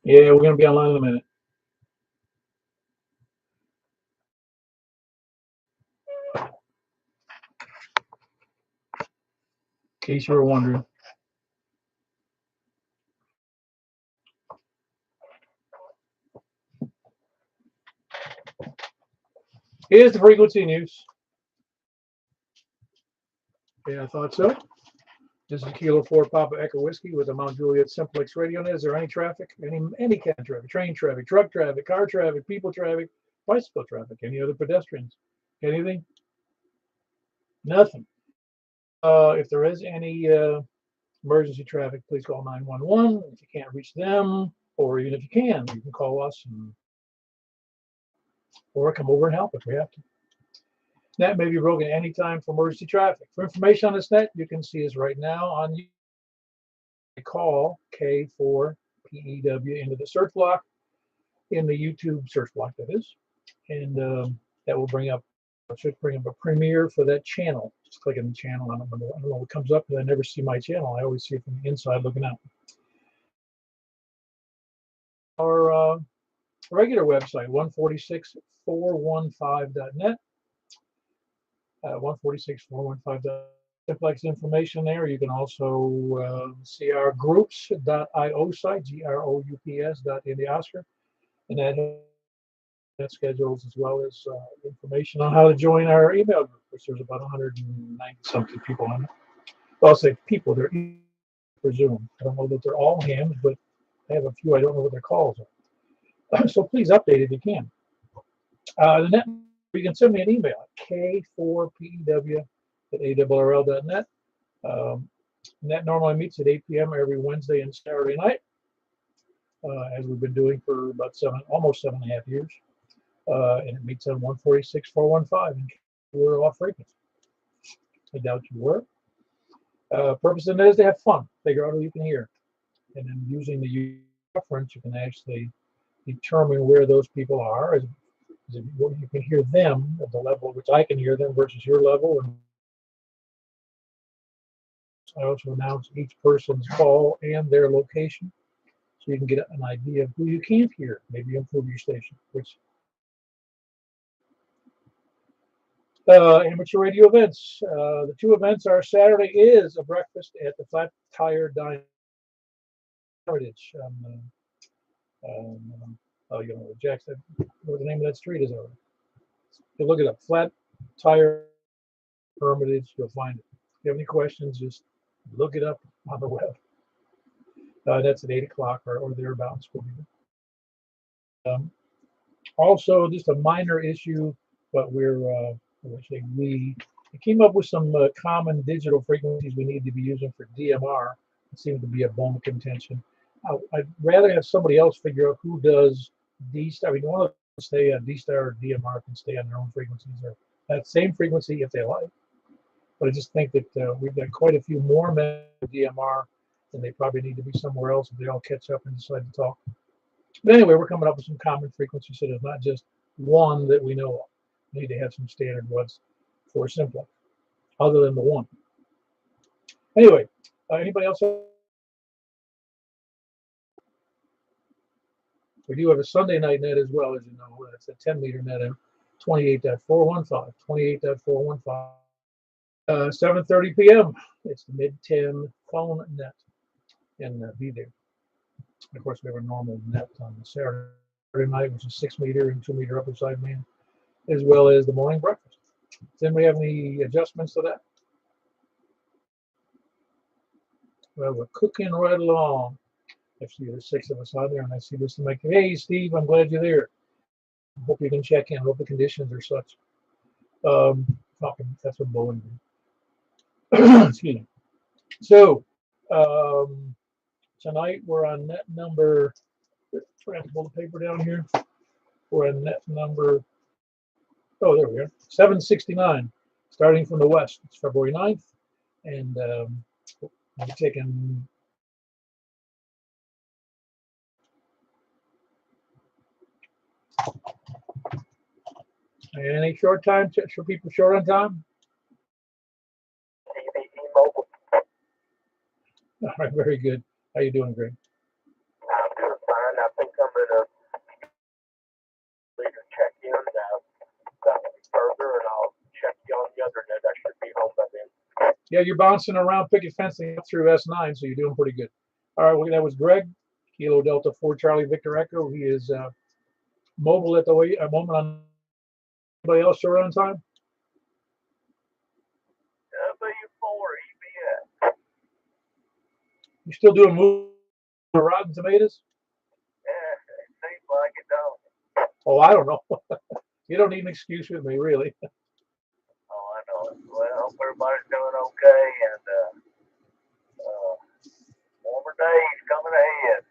Yeah, we're going to be online in a minute. In case you were wondering. Here's the frequency news. Yeah, I thought so. This is Kilo 4 Papa Echo Whiskey with the Mount Juliet Simplex Radio Net. Is there any traffic? Any kind of traffic? Train traffic, truck traffic, car traffic, people traffic, bicycle traffic, any other pedestrians? Anything? Nothing. If there is any emergency traffic, please call 911. If you can't reach them, or even if you can call us or come over and help if we have to. Net may be broken anytime for emergency traffic. For information on this net, you can see us right now on call K4PEW into the search block in the YouTube search block, that is, and that will bring up a premiere for that channel. Just click on the channel. I don't know what comes up, because I never see my channel. I always see it from the inside looking out. Our regular website, 146415.net. 146415.net. Simplex information there. You can also see our groups.io site, groups.in the Oscar, and that schedules as well as information on how to join our email group, which there's about 190 something people on it. Well, I'll say people, they're for Zoom. I don't know that they're all hams, but I have a few I don't know what their calls are. So please update if you can. The net, you can send me an email at k4pew@awrl.net. Net normally meets at 8 p.m. every Wednesday and Saturday night, as we've been doing for about almost 7.5 years. And it meets on 146.415. And we're off frequency. I doubt you were. Purpose of it is to have fun, figure out who you can hear, and then using the reference, you can actually determine where those people are. You can hear them at the level at which I can hear them versus your level. And I also announce each person's call and their location, so you can get an idea of who you can't hear. Maybe improve your station. Which amateur radio events. The two events are Saturday is a breakfast at the Flat Tire Dine Heritage. You know, Jackson, what the name of that street is already. You look it up, Flat Tire Hermitage, you'll find it. If you have any questions, just look it up on the web. That's at 8 o'clock or thereabouts. Also, just a minor issue, but we came up with some common digital frequencies we need to be using for DMR. It seems to be a bone of contention. I'd rather have somebody else figure out who does D-Star. I mean, one of them stay on D-Star or DMR can stay on their own frequencies or that same frequency if they like. But I just think that we've got quite a few more men with DMR, and they probably need to be somewhere else if they all catch up and decide to talk. But anyway, we're coming up with some common frequencies, so there's not just one that we know of. We need to have some standard ones for Simplex, other than the one. Anyway, anybody else? We do have a Sunday night net as well, as you know. That's a 10-meter net at 28.415, 28.415. 7:30 p.m. It's the mid-10 phone net, and be there. Of course, we have a normal net on the Saturday night, which is 6-meter and 2-meter upper side man, as well as the morning breakfast. Does anybody have any adjustments to that? Well, we're cooking right along. I see there's 6 of us out there, and I see this like, hey, Steve, I'm glad you're there. Hope you can check in. Hope the conditions are such. That's what Boeing did. Excuse me. So, tonight we're on net number, trying to pull the paper down here. We're on net number, oh, there we are, 769, starting from the west. It's February 9th, and I'm taking any short time for people short on time. All right, very good. How you doing, Greg? I'm doing fine. Now, Yeah, you're bouncing around picket fencing up through S9, so you're doing pretty good. All right, well, that was Greg, Kilo Delta 4 Charlie Victor Echo. He is mobile at the moment. On anybody else short on time? W4 EBS. You still doing Rotten Tomatoes? Yeah, it seems like it don't. Oh, I don't know. You don't need an excuse with me, really. Oh, I know it. Well, I hope everybody's doing okay, and warmer days coming ahead.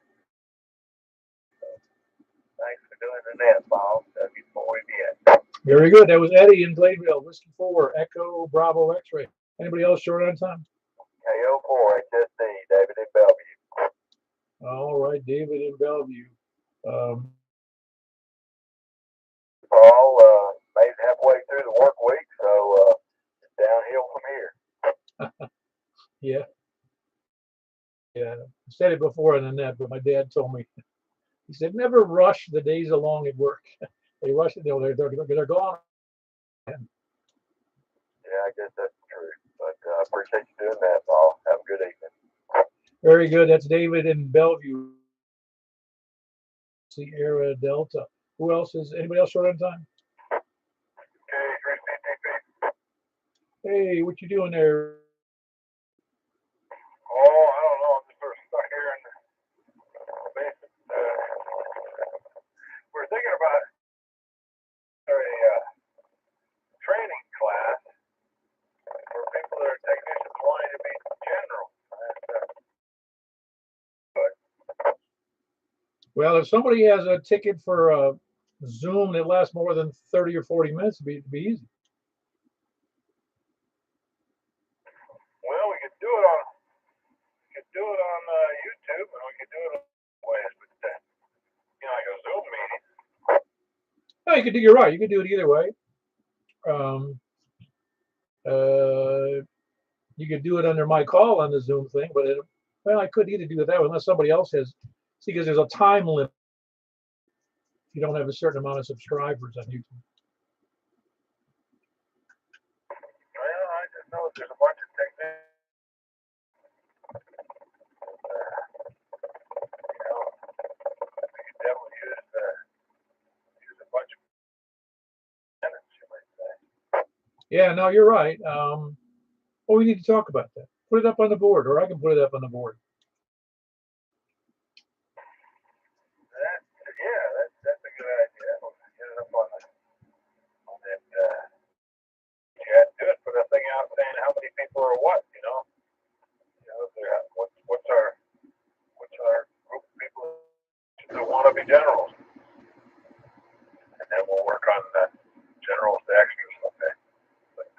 Thanks for doing the net, Bob. W4EBS. Very good. That was Eddie in Gladeville. Whiskey 4, Echo, Bravo, X-Ray. Anybody else short on time? KO4 HSD, David in Bellevue. All right, David in Bellevue. Paul, made halfway through the work week, so it's downhill from here. Yeah. Yeah. I said it before on the net, but my dad told me, he said, never rush the days along at work. They rush it, they're gone. Yeah, I guess that's true. But I appreciate you doing that, Paul. Have a good evening. Very good. That's David in Bellevue. Sierra Delta. Who else is anybody else short on time? Okay, 3CTP. Hey, what you doing there? Oh, I don't know. I'm just sort of stuck here in the basement. We're thinking about a training class for people that are technicians wanting to be general. Well, if somebody has a ticket for Zoom that lasts more than 30 or 40 minutes, it'd be easy. Well, we could do it on YouTube, and we could do it ways, but like a Zoom meeting. No, you're right. You could do it either way. You could do it under my call on the Zoom thing, but I could either do it that way unless somebody else has. See, because there's a time limit. If you don't have a certain amount of subscribers on YouTube. Well, I just know there's a bunch of technicians. We could definitely use a bunch of minutes, you might say. Yeah, no, you're right. Well, we need to talk about that. Put it up on the board, or I can put it up on the board. That's a good idea. We'll get it up on that chat. Do it. Put a thing out saying how many people are what. What's our group of people that want to be generals, and then we'll work on the generals to extras. Okay. But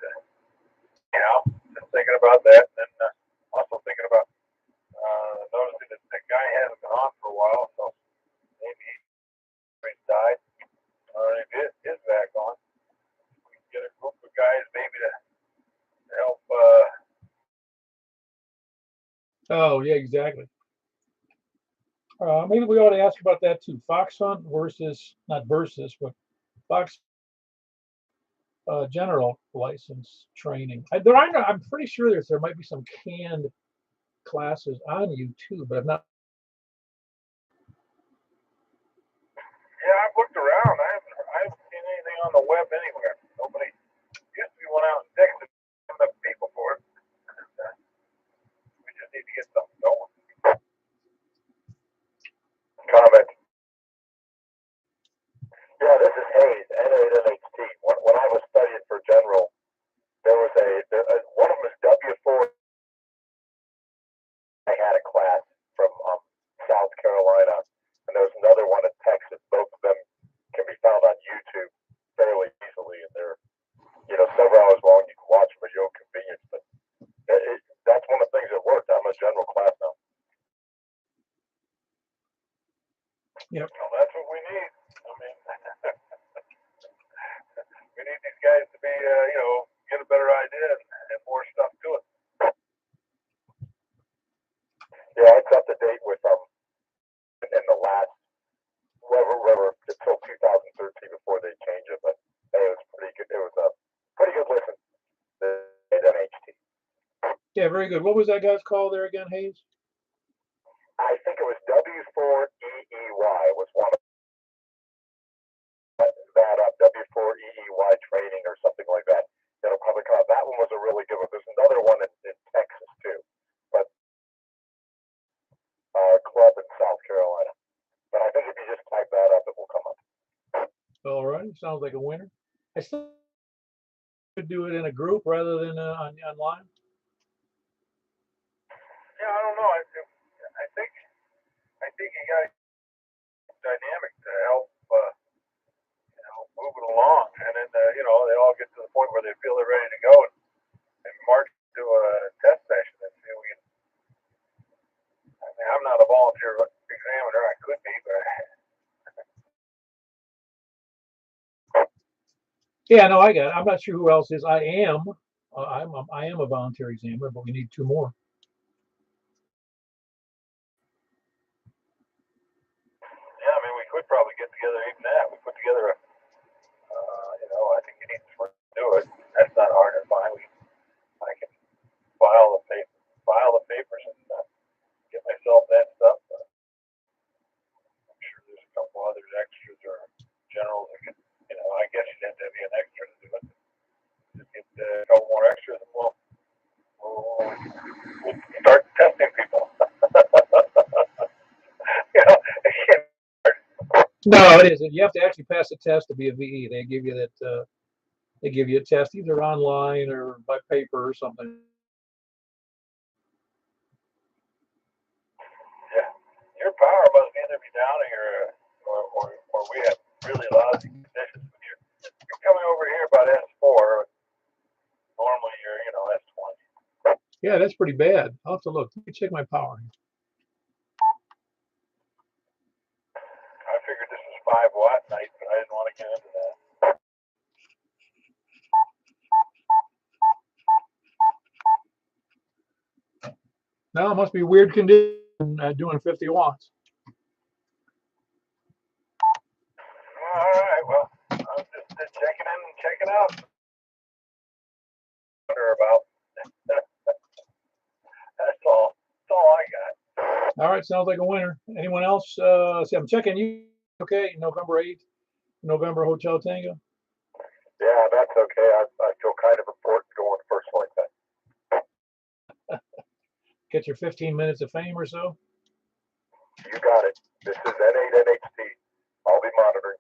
just thinking about that, and then also thinking about noticing that the guy hasn't been on for a while, so maybe he's died. If his back on, we can get a group of guys maybe to help. Oh, yeah, exactly. Maybe we ought to ask about that too. Fox hunt versus, not versus, but fox general license training. I'm pretty sure there might be some canned classes on YouTube, but I'm not. Yeah, I've looked around. I haven't seen anything on the web anywhere. Nobody used to be one out and texted enough people for it. We just need to get something going. Comment. Yeah, this is Hayes, N8NHT. When I was studying for general, there was one of them is W4. I had a class from South Carolina, and there was another one in Texas. Both of them can be found on YouTube fairly easily, and they're several hours long. You can watch them at your own convenience. But that's one of the things that worked. I'm a general class now. Yep. Well, that's what we need. I mean, we need these guys to be, get a better idea and more stuff to it. Yeah, it's up to date with in the last whatever until 2013 before they change it. But it was pretty good. It was a pretty good listen. The NHT. Yeah, very good. What was that guy's call there again, Hayes? I think it was W4EEY was one of that W4EEY training or something like that. That'll probably come out. That one was a really good one. There's another one in Texas too, but club in South Carolina. But I think if you just type that up, it will come up. All right, sounds like a winner. I still could do it in a group rather than online. Yeah, I don't know. I think you got dynamic to help move it along, and then they all get to the point where they feel they're ready to go and march to a test session and see if we can. I mean, I'm not a volunteer examiner. I could be, but Yeah, no, I got it. I'm not sure who else is. I am a volunteer examiner, but we need two more. yeah, I mean, we could probably get together even that. We put together a, I think you need to do it. That's not hard to find. I can file the papers and get myself that stuff. I'm sure there's a couple others extras or generals that can, I guess you'd have to be an extra to do it. Just get a couple more extras and we'll start testing people. you know, No, it isn't. You have to actually pass a test to be a VE. They give you that. They give you a test either online or by paper or something. yeah, your power must either be down here or we have really lousy conditions. You're coming over here about S4. Normally you're S20. Yeah, that's pretty bad. I'll have to look. Let me check my power. I figured this was 5 watt night, but I didn't want to get into that. No, it must be weird condition doing 50 watts. All right, well, I'm just checking in and checking out. Wonder about. That's all. That's all I got. All right, sounds like a winner. Anyone else? See, I'm checking you. Okay, November 8th, November Hotel Tango. Yeah, that's okay. I feel kind of important going first like that. Get your 15 minutes of fame or so. You got it. This is N8NHT. I'll be monitoring.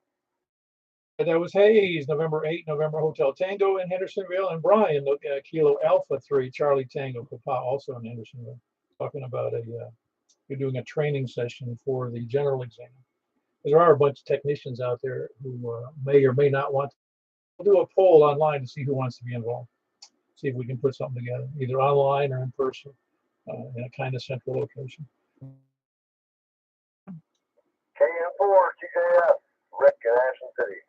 That was Hayes, November 8th, November Hotel Tango in Hendersonville, and Brian, Kilo Alpha 3, Charlie Tango, Papa, also in Hendersonville, talking about you're doing a training session for the general exam. There are a bunch of technicians out there who may or may not want to. We'll do a poll online to see who wants to be involved. See if we can put something together, either online or in person, in a kind of central location. KM4, GKF, Rick in Ashland City.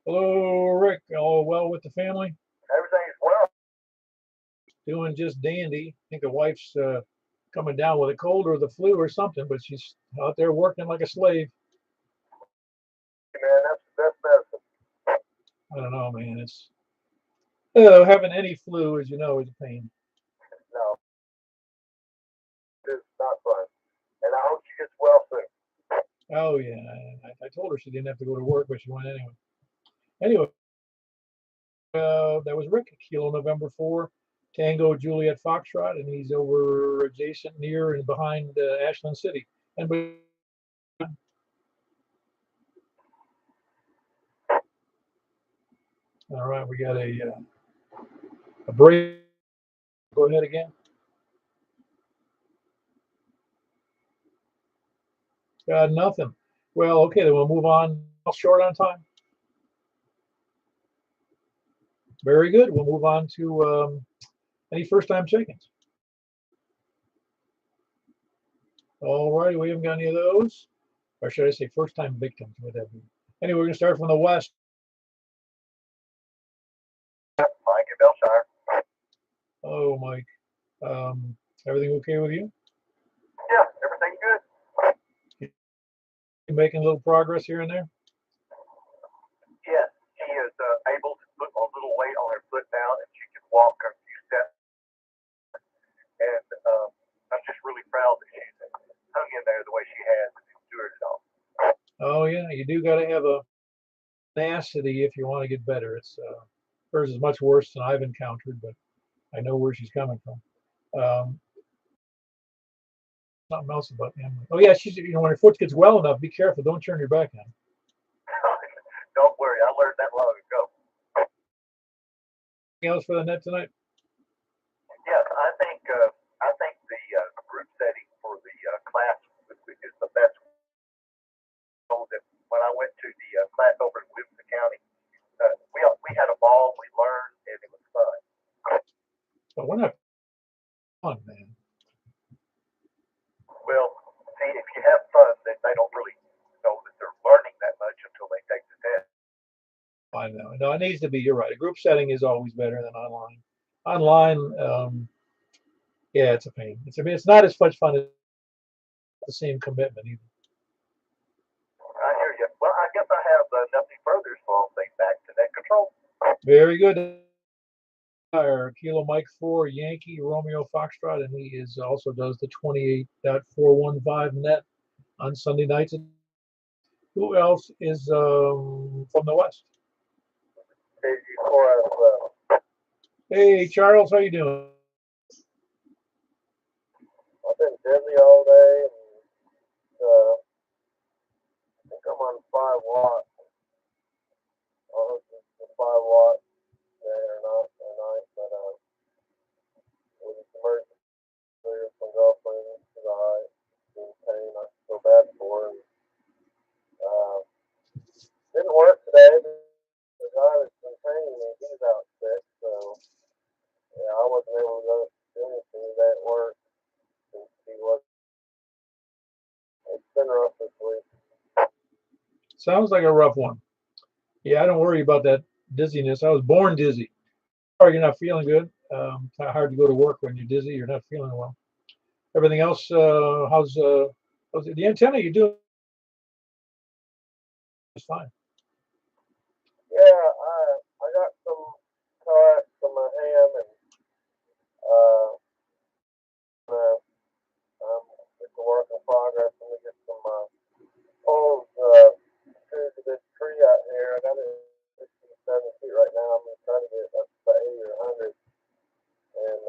Hello, Rick. All well with the family? Everything's well. Doing just dandy. I think the wife's coming down with a cold or the flu or something, but she's out there working like a slave. Man, that's the best medicine. I don't know, man. It's having any flu, as you know, is a pain. No, it's not fun. And I hope she gets well soon. Oh yeah, I told her she didn't have to go to work, but she went anyway. Anyway, that was Rick. Kilo November 4, Tango Juliet Foxtrot, and he's over adjacent, near, and behind Ashland City. And all right, we got a break. Go ahead again. Got nothing. Well, okay, then we'll move on. Short on time. Very good. We'll move on to any first-time check-ins. All righty, we haven't got any of those. Or should I say first-time victims? Would that be? Anyway, we're going to start from the west. Mike in Belshire. Oh, Mike. Everything okay with you? Yeah, everything good. You making a little progress here and there? Yes, she is able to put a little weight on her foot now, and she can walk a few steps. Oh yeah, you do got to have a tenacity if you want to get better. It's hers is much worse than I've encountered, but I know where she's coming from. Something else about Emily. Oh yeah, she's when her foot gets well enough, be careful. Don't turn your back on. Don't worry, I learned that long ago. Anything else for the net tonight? Yes, I think the group setting for the class is the best. So that when I went to the class over in Williamson County, we had a ball, we learned, and it was fun. But we're not fun, man. Well, see, if you have fun, then they don't really know that they're learning that much until they take the test. I know. No, it needs to be. You're right. A group setting is always better than online. Online, yeah, it's a pain. I mean, it's not as much fun as the same commitment either. I hear you. Well, I guess I have nothing further, so I'll say back to net control. Very good. Our Kilo Mike 4 Yankee Romeo Foxtrot, and he is also does the 28.415 net on Sunday nights. Who else is from the West? Hey, Charles, how you doing? I've been busy all day, and I think I'm on 5 watts. I don't know if it's the 5 watts day or not tonight, but with this emergency with my girlfriend, she's alright. She's in pain. I feel bad for her. Didn't work today. The guy that's been training me, he's out sick, so yeah, I wasn't able to go do anything today at work. And he was. It's been rough this week. Sounds like a rough one. Yeah, I don't worry about that dizziness. I was born dizzy. Sorry, you're not feeling good. It's hard to go to work when you're dizzy. You're not feeling well. Everything else, how's the antenna? You do it's fine. Yeah, I got some coax on my ham, and it's a work in progress. Let me get some poles screwed to this tree out here. I got it 67 feet right now. I'm gonna try to get up to 80 or 100, and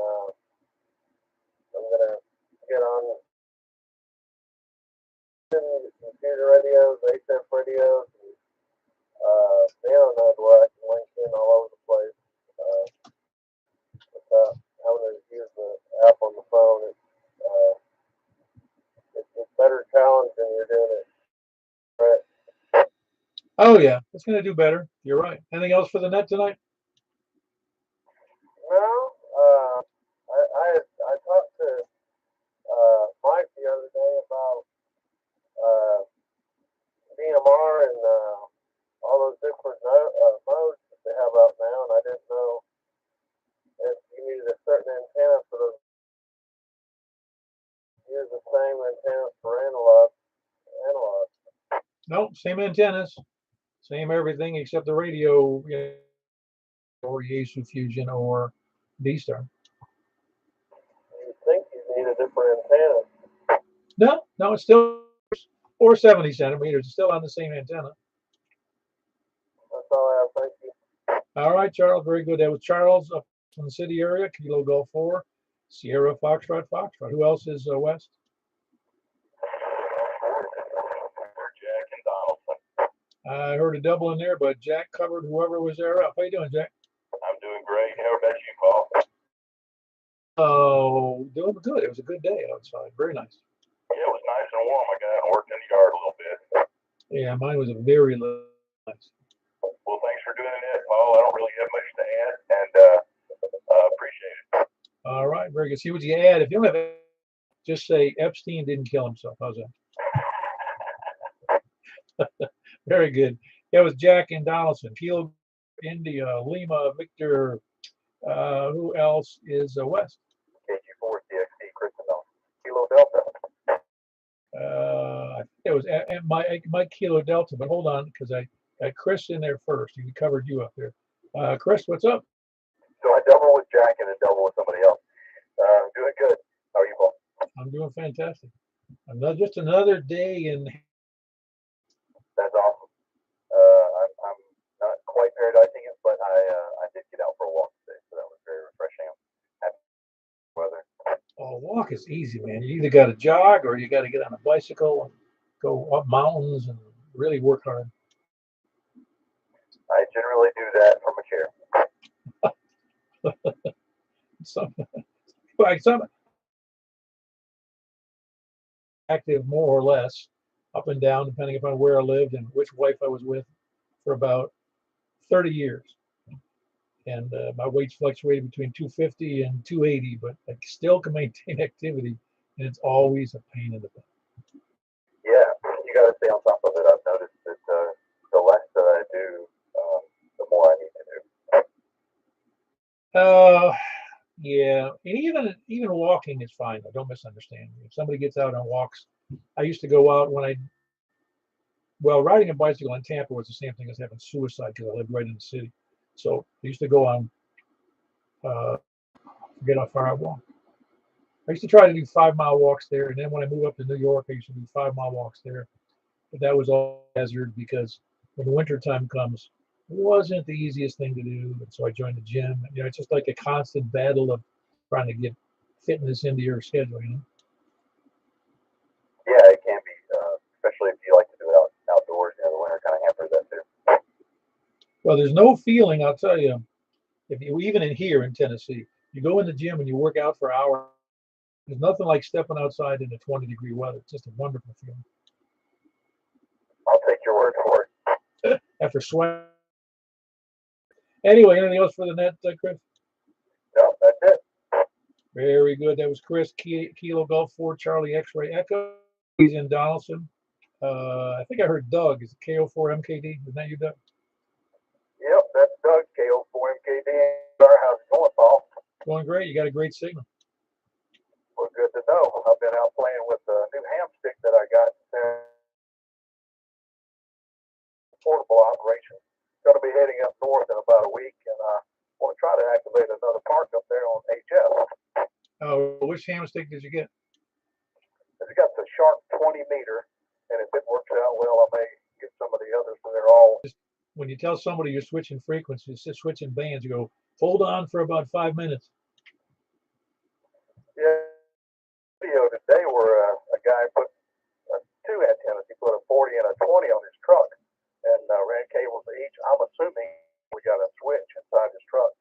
I'm gonna get on computer radios, HF radios, and nano node where I can link in all over the place without having to use the app on the phone. It's a better challenge than you're doing it. Right. Oh yeah, it's gonna do better. You're right. Anything else for the net tonight? No, I talked to Mike the other day about uh, DMR and all those different modes that they have out now, and I didn't know if you needed a certain antenna for those. Use the same antenna for analog. Nope, same antennas, same everything except the radio, or Yaesu Fusion or D-Star. You think you need a different antenna? No, it's still or 70 centimeters. It's still on the same antenna. That's all I have. Thank you. All right, Charles, very good. That was Charles up from the city area, Kilo Golf 4, Sierra Foxtrot. Who else is west? Jack and Donaldson. I heard a double in there, but Jack covered whoever was there up. How you doing, Jack? I'm doing great. How about you, Paul? Oh, doing good. It was a good day outside. Very nice. Yeah, it was nice and warm. I got out and worked in the yard a little bit. Yeah, mine was a very nice. Well, thanks for doing it, Paul. I don't really have much to add, and appreciate it. All right, very good. See what you add. If you don't have, just say Epstein didn't kill himself. How's that? Very good. That was Jack and Donaldson. Kilo, India, Lima, Victor. Who else is west? KG4 CXC, Christendom. Kilo Delta. I think it was Mike Kilo Delta, but hold on, because I got Chris in there first. He covered you up there. Chris, what's up? So I double with Jack and a double with somebody else. Doing good. How are you, Paul? I'm doing fantastic. Just another day in a walk is easy, man. You either got to jog or you got to get on a bicycle and go up mountains and really work hard. I generally do that from a chair. Some, like some active more or less, up and down, depending upon where I lived and which wife I was with, for about 30 years. And my weights fluctuated between 250 and 280, but I still can maintain activity, and it's always a pain in the butt. Yeah, you got to stay on top of it. I've noticed that the less that I do, the more I need to do. Yeah, and even walking is fine. Don't misunderstand me. If somebody gets out and walks, I used to go out well, riding a bicycle in Tampa was the same thing as having suicide because I lived right in the city. So I used to go on, forget how far I walked. I used to try to do 5 mile walks there, and then when I moved up to New York, I used to do 5 mile walks there. But that was all hazard because when the winter time comes, it wasn't the easiest thing to do. And so I joined the gym. It's just like a constant battle of trying to get fitness into your schedule. Yeah, it can be, especially if you like to do it outdoors. The winter kind of hampers that too. Well, there's no feeling, I'll tell you, if you even in here in Tennessee, you go in the gym and you work out for hours. There's nothing like stepping outside in the 20-degree weather. It's just a wonderful feeling. I'll take your word for it. After sweat. Anyway, anything else for the net, Chris? No, that's it. Very good. That was Chris, Kilo Golf 4 Charlie X-Ray Echo. He's in Donaldson. I think I heard Doug. Is it KO4MKD? Isn't that you, Doug? Yep, that's Doug, KO4MKD. How's it going, Paul? Going great. You got a great signal. Well, good to know. I've been out playing with a new ham stick that I got. Portable operation. Going to be heading up north in about a week, and I want to try to activate another park up there on HF. Which ham stick did you get? It's got the Sharp 20-meter, and if it works out well, I may get some of the others. So they're all. When you tell somebody you're switching frequencies, switching bands, you go, hold on for about 5 minutes. Yeah. Video today where a guy put two antennas. He put a 40 and a 20 on his truck, and ran cables to each. I'm assuming we got a switch inside his truck.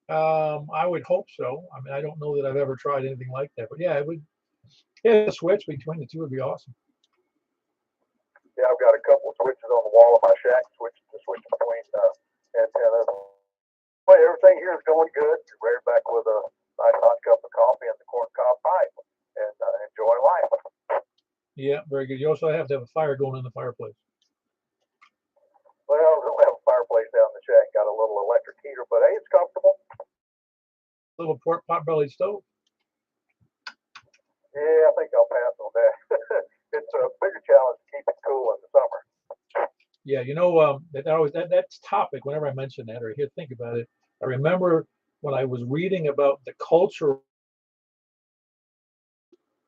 I would hope so. I mean, I don't know that I've ever tried anything like that, but yeah, it would. Yeah, a switch between the two would be awesome. Yeah, I've got a couple of switches on the wall of my shack, switch between antennas. But everything here is going good. You're right back with a nice hot cup of coffee and the corncob pipe, and enjoy life. Yeah, very good. You also have to have a fire going in the fireplace. Well, we don't have a fireplace down in the shack. Got a little electric heater, but hey, it's comfortable. Little pot-bellied stove. Yeah, I think I'll pass on that. It's a bigger challenge to keep it cool in the summer. Yeah, that's topic. Whenever I mention that or think about it, I remember when I was reading about the culture.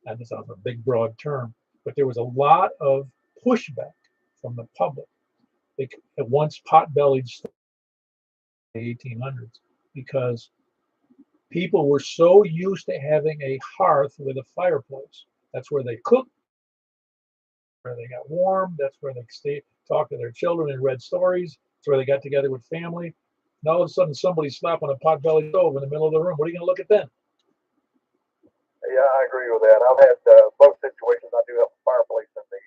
And this is a big, broad term, but there was a lot of pushback from the public. Once pot-bellied stove in the 1800s, because people were so used to having a hearth with a fireplace. That's where they cooked, where they got warm. That's where they stayed, talked to their children and read stories. That's where they got together with family. And all of a sudden, somebody's slapping a pot-bellied stove in the middle of the room. What are you going to look at then? Yeah, I agree with that. I've had both situations. I do have a fireplace in the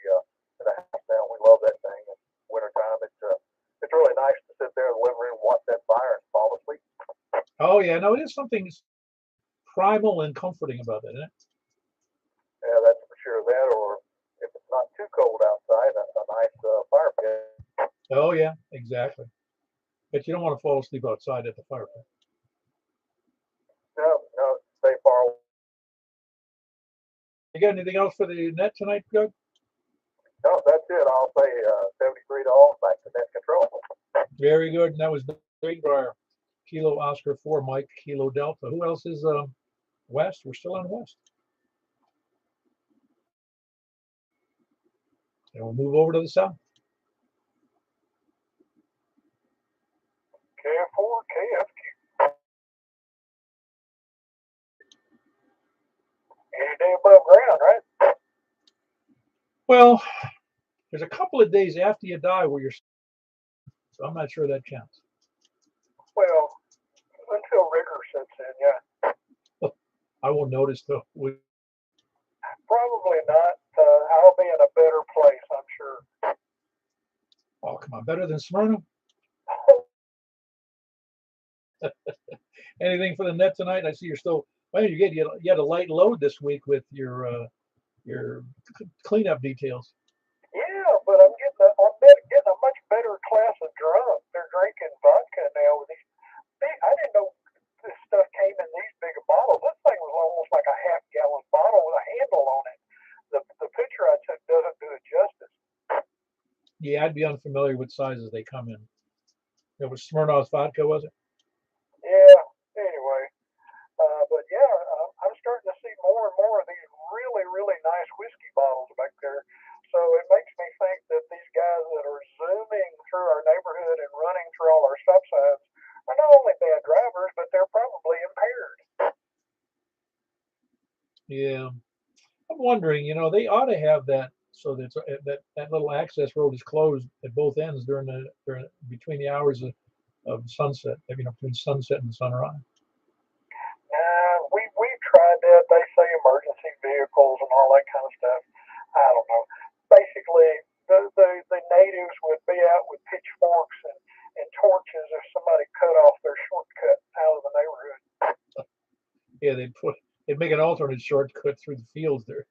house now. We love that thing. In wintertime, it's really nice to sit there in the living room, watch that fire, and fall asleep. Oh yeah, no, it is something primal and comforting about it, isn't it? Yeah, that's for sure. That, or if it's not too cold outside, a nice fire pit. Oh yeah, exactly. But you don't want to fall asleep outside at the fire pit. No, stay far away. You got anything else for the net tonight, Doug? No, that's it. I'll say $73 back to net control. Very good. And that was Greenbrier. Kilo Oscar 4 Mike Kilo Delta. Who else is west? We're still on west. And we'll move over to the south. KF4, KFQ. Well, there's a couple of days after you die where you're, so I'm not sure that counts. Well, until rigor sets in, yeah. I won't notice though. Probably not. I'll be in a better place, I'm sure. Oh, come on, better than Smyrna? Anything for the net tonight? I see you're still. Well, you had a light load this week with your cleanup details. Yeah, but getting a much better class of drunk. They're drinking vodka now with these big. I didn't know this stuff came in these big bottles. This thing was almost like a half-gallon bottle with a handle on it. The picture I took doesn't do it justice. Yeah, I'd be unfamiliar with sizes they come in. It was Smirnoff vodka, was it? Yeah. Anyway, but yeah, I'm starting to see more and more of these really, really nice whiskey bottles back there. So it makes me think that these guys that are zooming through our neighborhood and running through all our stop signs are not only bad drivers, but they're probably impaired. Yeah. I'm wondering, they ought to have that so that little access road is closed at both ends during between the hours of sunset, between sunset and sunrise. We've tried that. They say emergency vehicles and all that kind of stuff. I don't know. Basically, the natives would be out with pitchforks and torches if somebody cut off their shortcut out of the neighborhood. Yeah, they'd make an alternate shortcut through the fields there.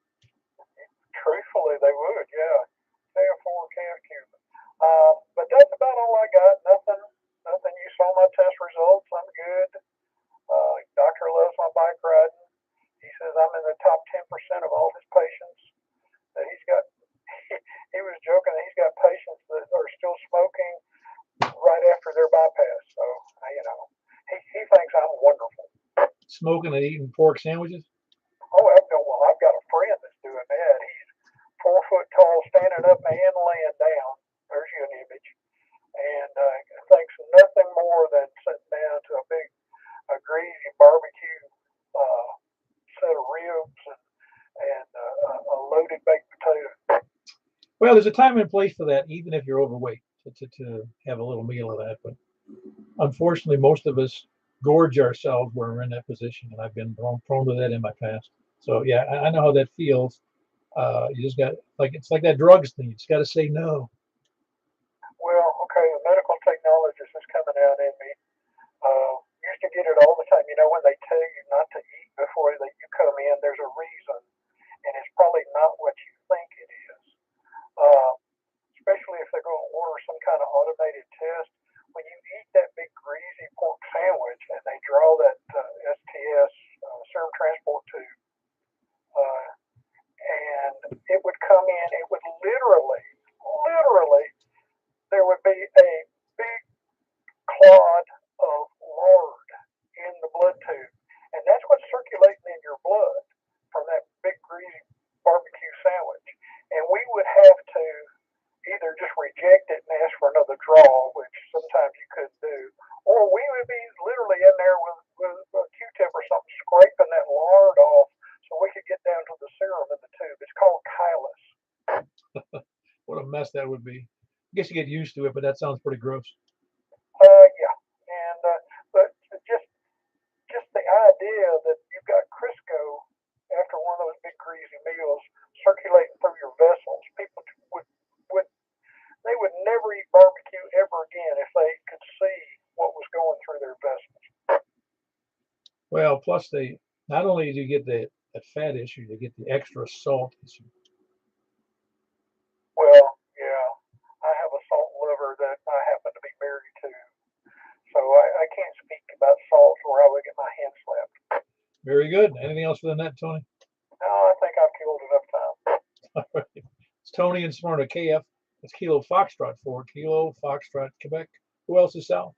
Truthfully, they would, yeah. Therefore, can Cuban. But that's about all I got. Nothing. You saw my test results. I'm good. Doctor loves my bike riding. He says I'm in the top 10% of all his patients. That he's got. He was joking that he's got patients that are still smoking right after their bypass. So he thinks I'm wonderful. Smoking and eating pork sandwiches. Oh, I've got a friend that's doing that. He's 4 foot tall, standing up and laying down. There's you an image, and thinks nothing more than sitting down to a greasy barbecue uh, set of ribs and a loaded baked potato. Well, there's a time and place for that, even if you're overweight, to have a little meal of that. But unfortunately, most of us gorge ourselves when we're in that position, and I've been prone to that in my past. So yeah, I know how that feels. You just got it's like that drugs thing. You just got to say no. Well, okay, the medical technologist is coming out in me. Used to get it all the time. You know, when they tell you not to eat before you come in, there's a reason, and it's probably not what you think it is. Uh, Especially if they're going to order some kind of automated test. When you eat that big greasy pork sandwich and they draw that STS serum transport tube, uh, and it would come in, it would literally, there would be a big clod of lard in the blood tube. And that's what's circulating in your blood from that big greasy barbecue sandwich. And we would have to either just reject it and ask for another draw, which sometimes you could do, or we would be literally in there with a Q-tip or something scraping that lard off so we could get down to the serum in the tube. It's called chylus. What a mess that would be. I guess you get used to it, but that sounds pretty gross. Yeah, and but just the idea that you've got Crisco after one of those big greasy meals circulating through your vessels, people would they would never eat barbecue ever again if they could see what was going through their vessels. Well, plus they not only do you get that fat issue, you get the extra salt issue. Well, yeah, I have a salt liver that I happen to be married to, so I can't speak about salt or how I get my hand slapped. Very good. Anything else for the net, Tony? No, I think I've killed enough time. All right. It's Tony and Smyrna, KF. It's Kilo Foxtrot 4, Kilo Foxtrot, Quebec. Who else is south?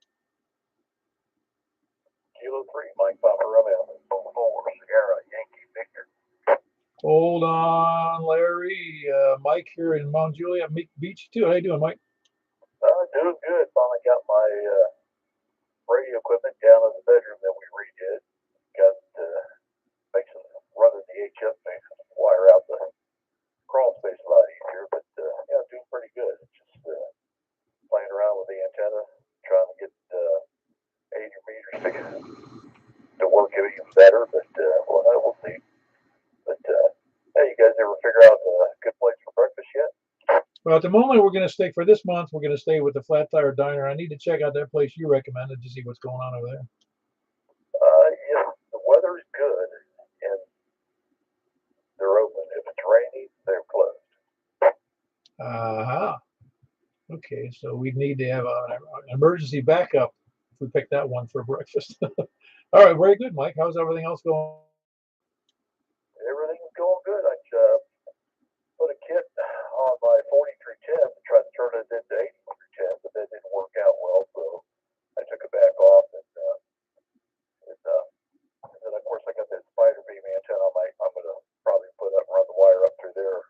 Kilo 3, Mike Papa Romeo, 4, Sierra, Yankee, Victor. Hold on, Larry. Mike here in Mount Juliet Beach, too. How you doing, Mike? Doing good. Finally got my radio equipment down in the bedroom that we redid. Got makes running the HF thing wire out the crawl space a lot easier. figure out a good place for breakfast yet? Well, at the moment, we're going to stay for this month. We're going to stay with the Flat Tire Diner. I need to check out that place you recommended to see what's going on over there. Yeah, the weather is good and they're open. If it's rainy, they're closed. Uh-huh. Okay, so we need to have an emergency backup if we pick that one for breakfast. All right, very good, Mike. How's everything else going? Everything's going good. I put a kit on my 4310 and tried to turn it into 8410, but that didn't work out well, so I took it back off and then of course I got that spider beam antenna. I'm gonna probably run the wire up through there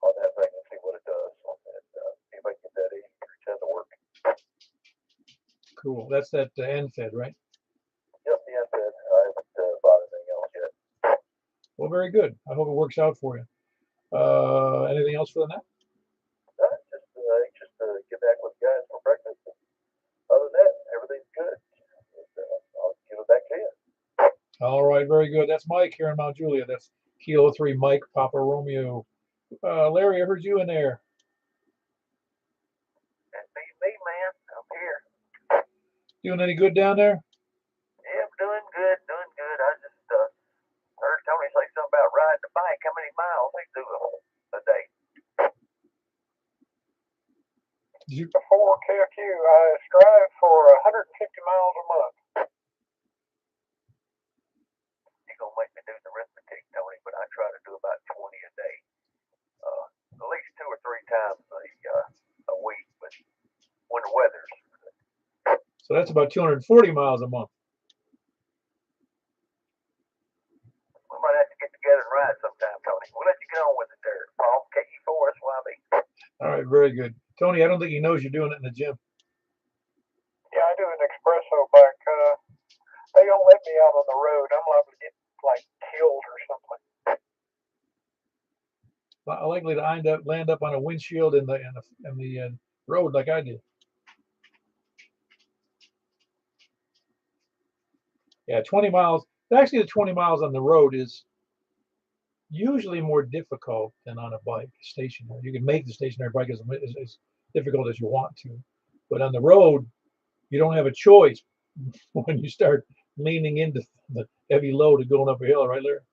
on that thing and see what it does, and see if I can get that 8310 to work. Cool. That's that end fed, right? Yep, the end fed. I haven't bought anything else yet. Well, very good. I hope it works out for you. Anything else for the net? Just get back with the guys for breakfast. Other than that, everything's good. I'll give it back to you. All right, very good. That's Mike here in Mount Juliet. That's Kilo 3 Mike Papa Romeo. Larry, I heard you in there. That's me, man. I'm here. Doing any good down there? Yeah, I'm doing good. I just heard Tony say something about riding a bike. How many miles they do a day? Before KFQ, I strive for 150 miles a month. You're going to make me do the arithmetic, Tony, but I try to do about 20 a day. At least 2 or 3 times a week, but when the weather's. So that's about 240 miles a month. We might have to get together and ride sometime, Tony. We'll let you get on with it there, Paul. KE4SYB. All right, very good. Tony, I don't think he knows you're doing it in the gym. Yeah, I do an espresso bike. They don't let me out on the road. I'm liable to get killed or something. Likely to land up on a windshield in the road like I did. Yeah, 20 miles. Actually, the 20 miles on the road is usually more difficult than on a bike, stationary. You can make the stationary bike as difficult as you want to, but on the road, you don't have a choice when you start leaning into the heavy load of going up a hill, right, Larry?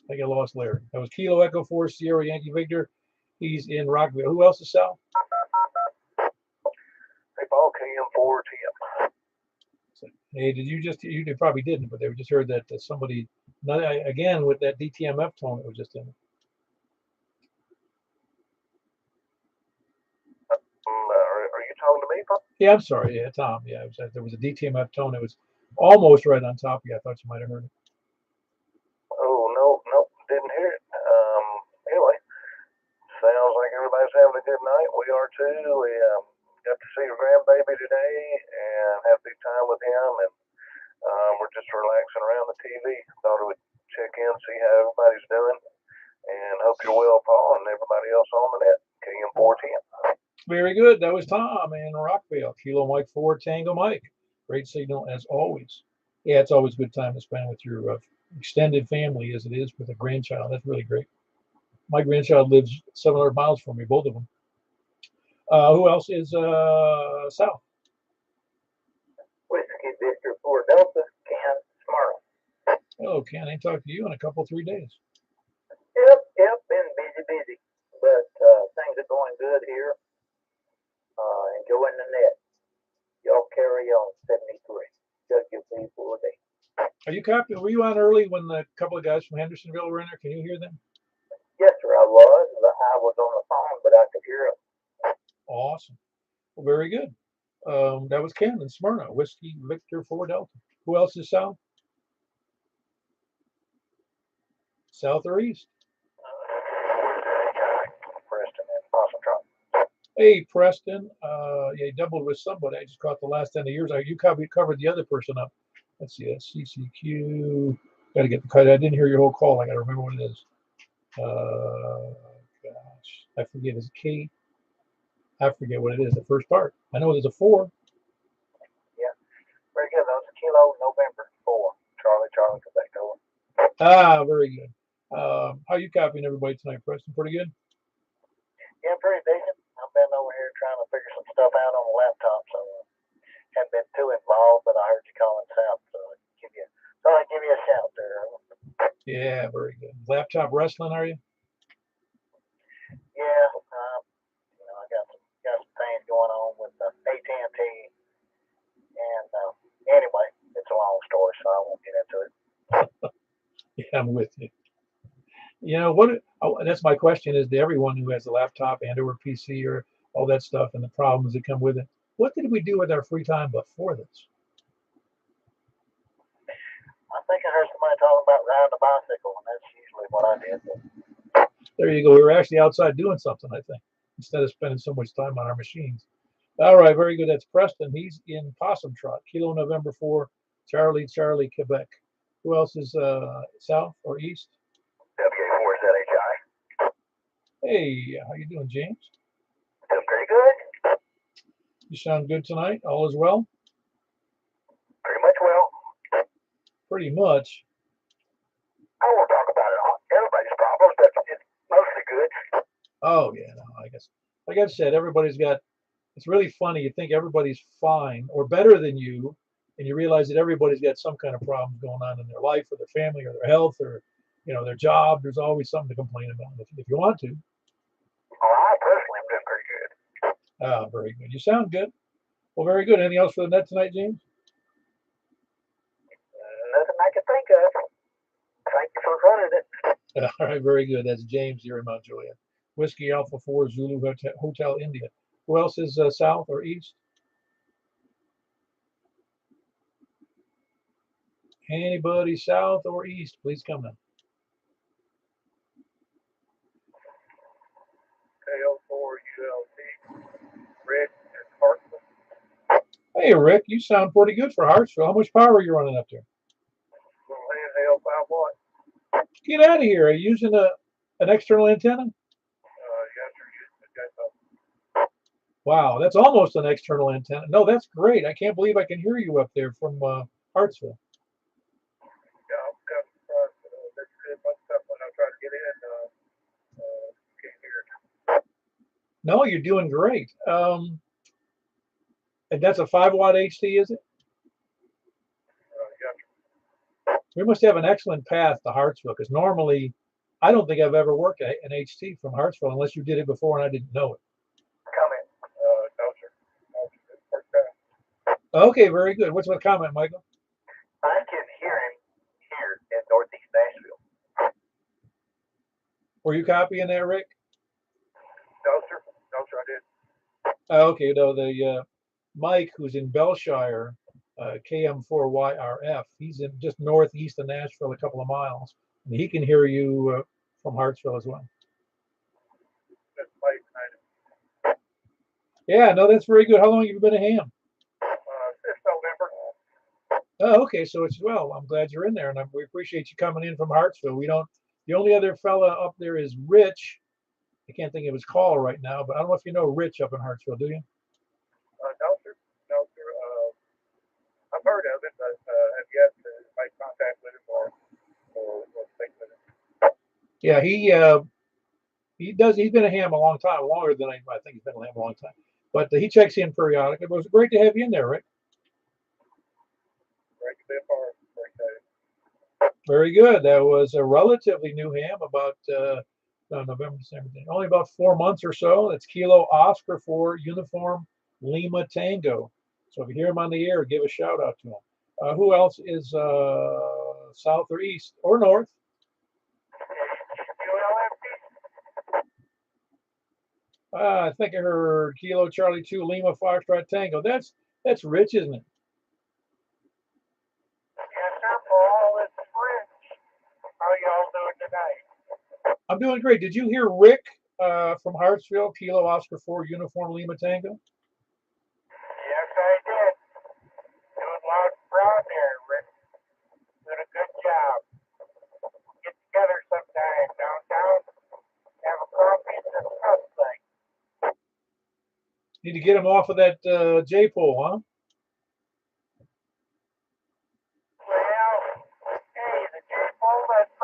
I think I lost Larry. That was Kilo Echo 4 Sierra Yankee Victor. He's in Rockville. Who else is Sal? They all KM4 TM. Hey, you probably didn't, but they just heard that somebody, again, with that DTMF tone that was just in it. Are you talking to me, Pop? Yeah, I'm sorry. Yeah, Tom. Yeah, there was a DTMF tone that was almost right on top of you. I thought you might have heard it. Oh, no, didn't hear it. Anyway, sounds like everybody's having a good night. We are too. We got to see a grandbaby today and have a big time with him, and we're just relaxing around the TV. Thought I would check in, see how everybody's doing, and hope you're well, Paul, and everybody else on the net. KM410. Very good. That was Tom in Rockville. Kilo Mike 4 Tango Mike. Great signal as always. Yeah, it's always a good time to spend with your extended family as it is with a grandchild. That's really great. My grandchild lives 700 miles from me, both of them. Who else is Sal? Whiskey Victor 4 Delta, Ken Smyrtle. Oh, Ken, I ain't talked to you in a couple, 3 days. Yep, been busy, but things are going good here. Enjoying the net. Y'all carry on, 73. WP4D. Are you copying? Were you on early when the couple of guys from Hendersonville were in there? Can you hear them? Yes, sir, I was. I was on the phone, but I could hear them. Awesome. Well, very good. That was Ken in Smyrna, Whiskey Victor 4 Delta. Who else is south? South or east? Preston and Possum Drop. Hey, Preston. Yeah, doubled with somebody. I just caught the last 10 of yours. You covered the other person up. Let's see. That's CCQ. Got to get the cut. I didn't hear your whole call. I got to remember what it is. Gosh, I forget. Is it K? I forget what it is. The first part. I know there's a 4. Yeah. Very good. That was a Kilo November 4. Charlie, Quebec. Ah, very good. How you copying everybody tonight, Preston? Pretty good? Yeah, pretty decent. I've been over here trying to figure some stuff out on the laptop, so haven't been too involved. But I heard you calling South, so I give you a shout there. Yeah, very good. Laptop wrestling, are you? Yeah, I got some things going on with AT&T, and anyway, it's a long story, so I won't get into it. Yeah, I'm with you. You know what? That's my question is to everyone who has a laptop and or PC or all that stuff and the problems that come with it. What did we do with our free time before this? I think I heard somebody talking about riding a bicycle, and that's usually what I did. There you go. We were actually outside doing something, I think, instead of spending so much time on our machines. All right, very good. That's Preston. He's in Possum Trot, Kilo November 4, Charlie, Charlie, Quebec. Who else is south or east? WA4ZHI. Hey, how you doing, James? Doing pretty good. You sound good tonight. All is well? Pretty much well. Pretty much. I won't talk about it all. Everybody's problems, but it's mostly good. Oh, yeah, no, I guess. Like I said, everybody's got, it's really funny. You think everybody's fine or better than you, and you realize that everybody's got some kind of problem going on in their life or their family or their health or, their job. There's always something to complain about if you want to. Oh, I personally am doing pretty good. Ah, very good. You sound good. Well, very good. Anything else for the net tonight, James? Nothing I can think of. Thank you for running it. All right, very good. That's James here in Mount Juliet. Whiskey Alpha 4 Zulu Hotel India. Who else is south or east? Anybody south or east? Please come in. KO4ULT. Rick and Hartford. Hey, Rick, you sound pretty good for Hartsville. How much power are you running up there? Well, handheld 5 watt. Get out of here. Are you using an external antenna? Yes, sir. Wow, that's almost an external antenna. No, that's great. I can't believe I can hear you up there from Hartsville. Yeah, I'm kind of surprised. That's good. Most stuff when I try to get in, can't hear it. No, you're doing great. And that's a 5 watt HT, is it? Yes. We must have an excellent path to Hartsville because normally I don't think I've ever worked an HT from Hartsville unless you did it before and I didn't know it. Comment. No, sir. No, it's first time. Okay, very good. What's my comment, Michael? I can hear him here in Northeast Nashville. Were you copying that, Rick? No, sir. No, sir, I didn't. Okay, no, the Mike, who's in Belshire, KM4YRF, he's in just northeast of Nashville, a couple of miles. And he can hear you from Hartsville as well. That's late. Yeah, no, that's very good. How long have you been a ham? Since November. Oh, okay, so it's well. I'm glad you're in there, and we appreciate you coming in from Hartsville. We don't. The only other fella up there is Rich. I can't think of his call right now, but I don't know if you know Rich up in Hartsville, do you? No, sir. No, sir. I've heard of it, but have yet to make contact with him or speak with him. Yeah, he does. He's been a ham a long time, longer than I think he's been a ham a long time. But he checks in periodically. It was great to have you in there, Rick. Great to be a part. Very good. That was a relatively new ham, about November, December, only about 4 months or so. That's Kilo Oscar 4 Uniform Lima Tango. So if you hear him on the air, give a shout out to him. Who else is south or east or north? I think I heard Kilo Charlie 2 Lima Foxtrot Tango. That's Rich, isn't it? Yes, sir. Paul, it's Rich. How y'all doing today? I'm doing great. Did you hear Rick from Hartsville, Kilo Oscar 4 Uniform Lima Tango? Yes, I did. Doing loud and proud there, Rick. Doing a good job. Get together sometime downtown. Have a coffee and discuss things. Need to get him off of that J-pole, huh? Well, hey, the J-pole, that's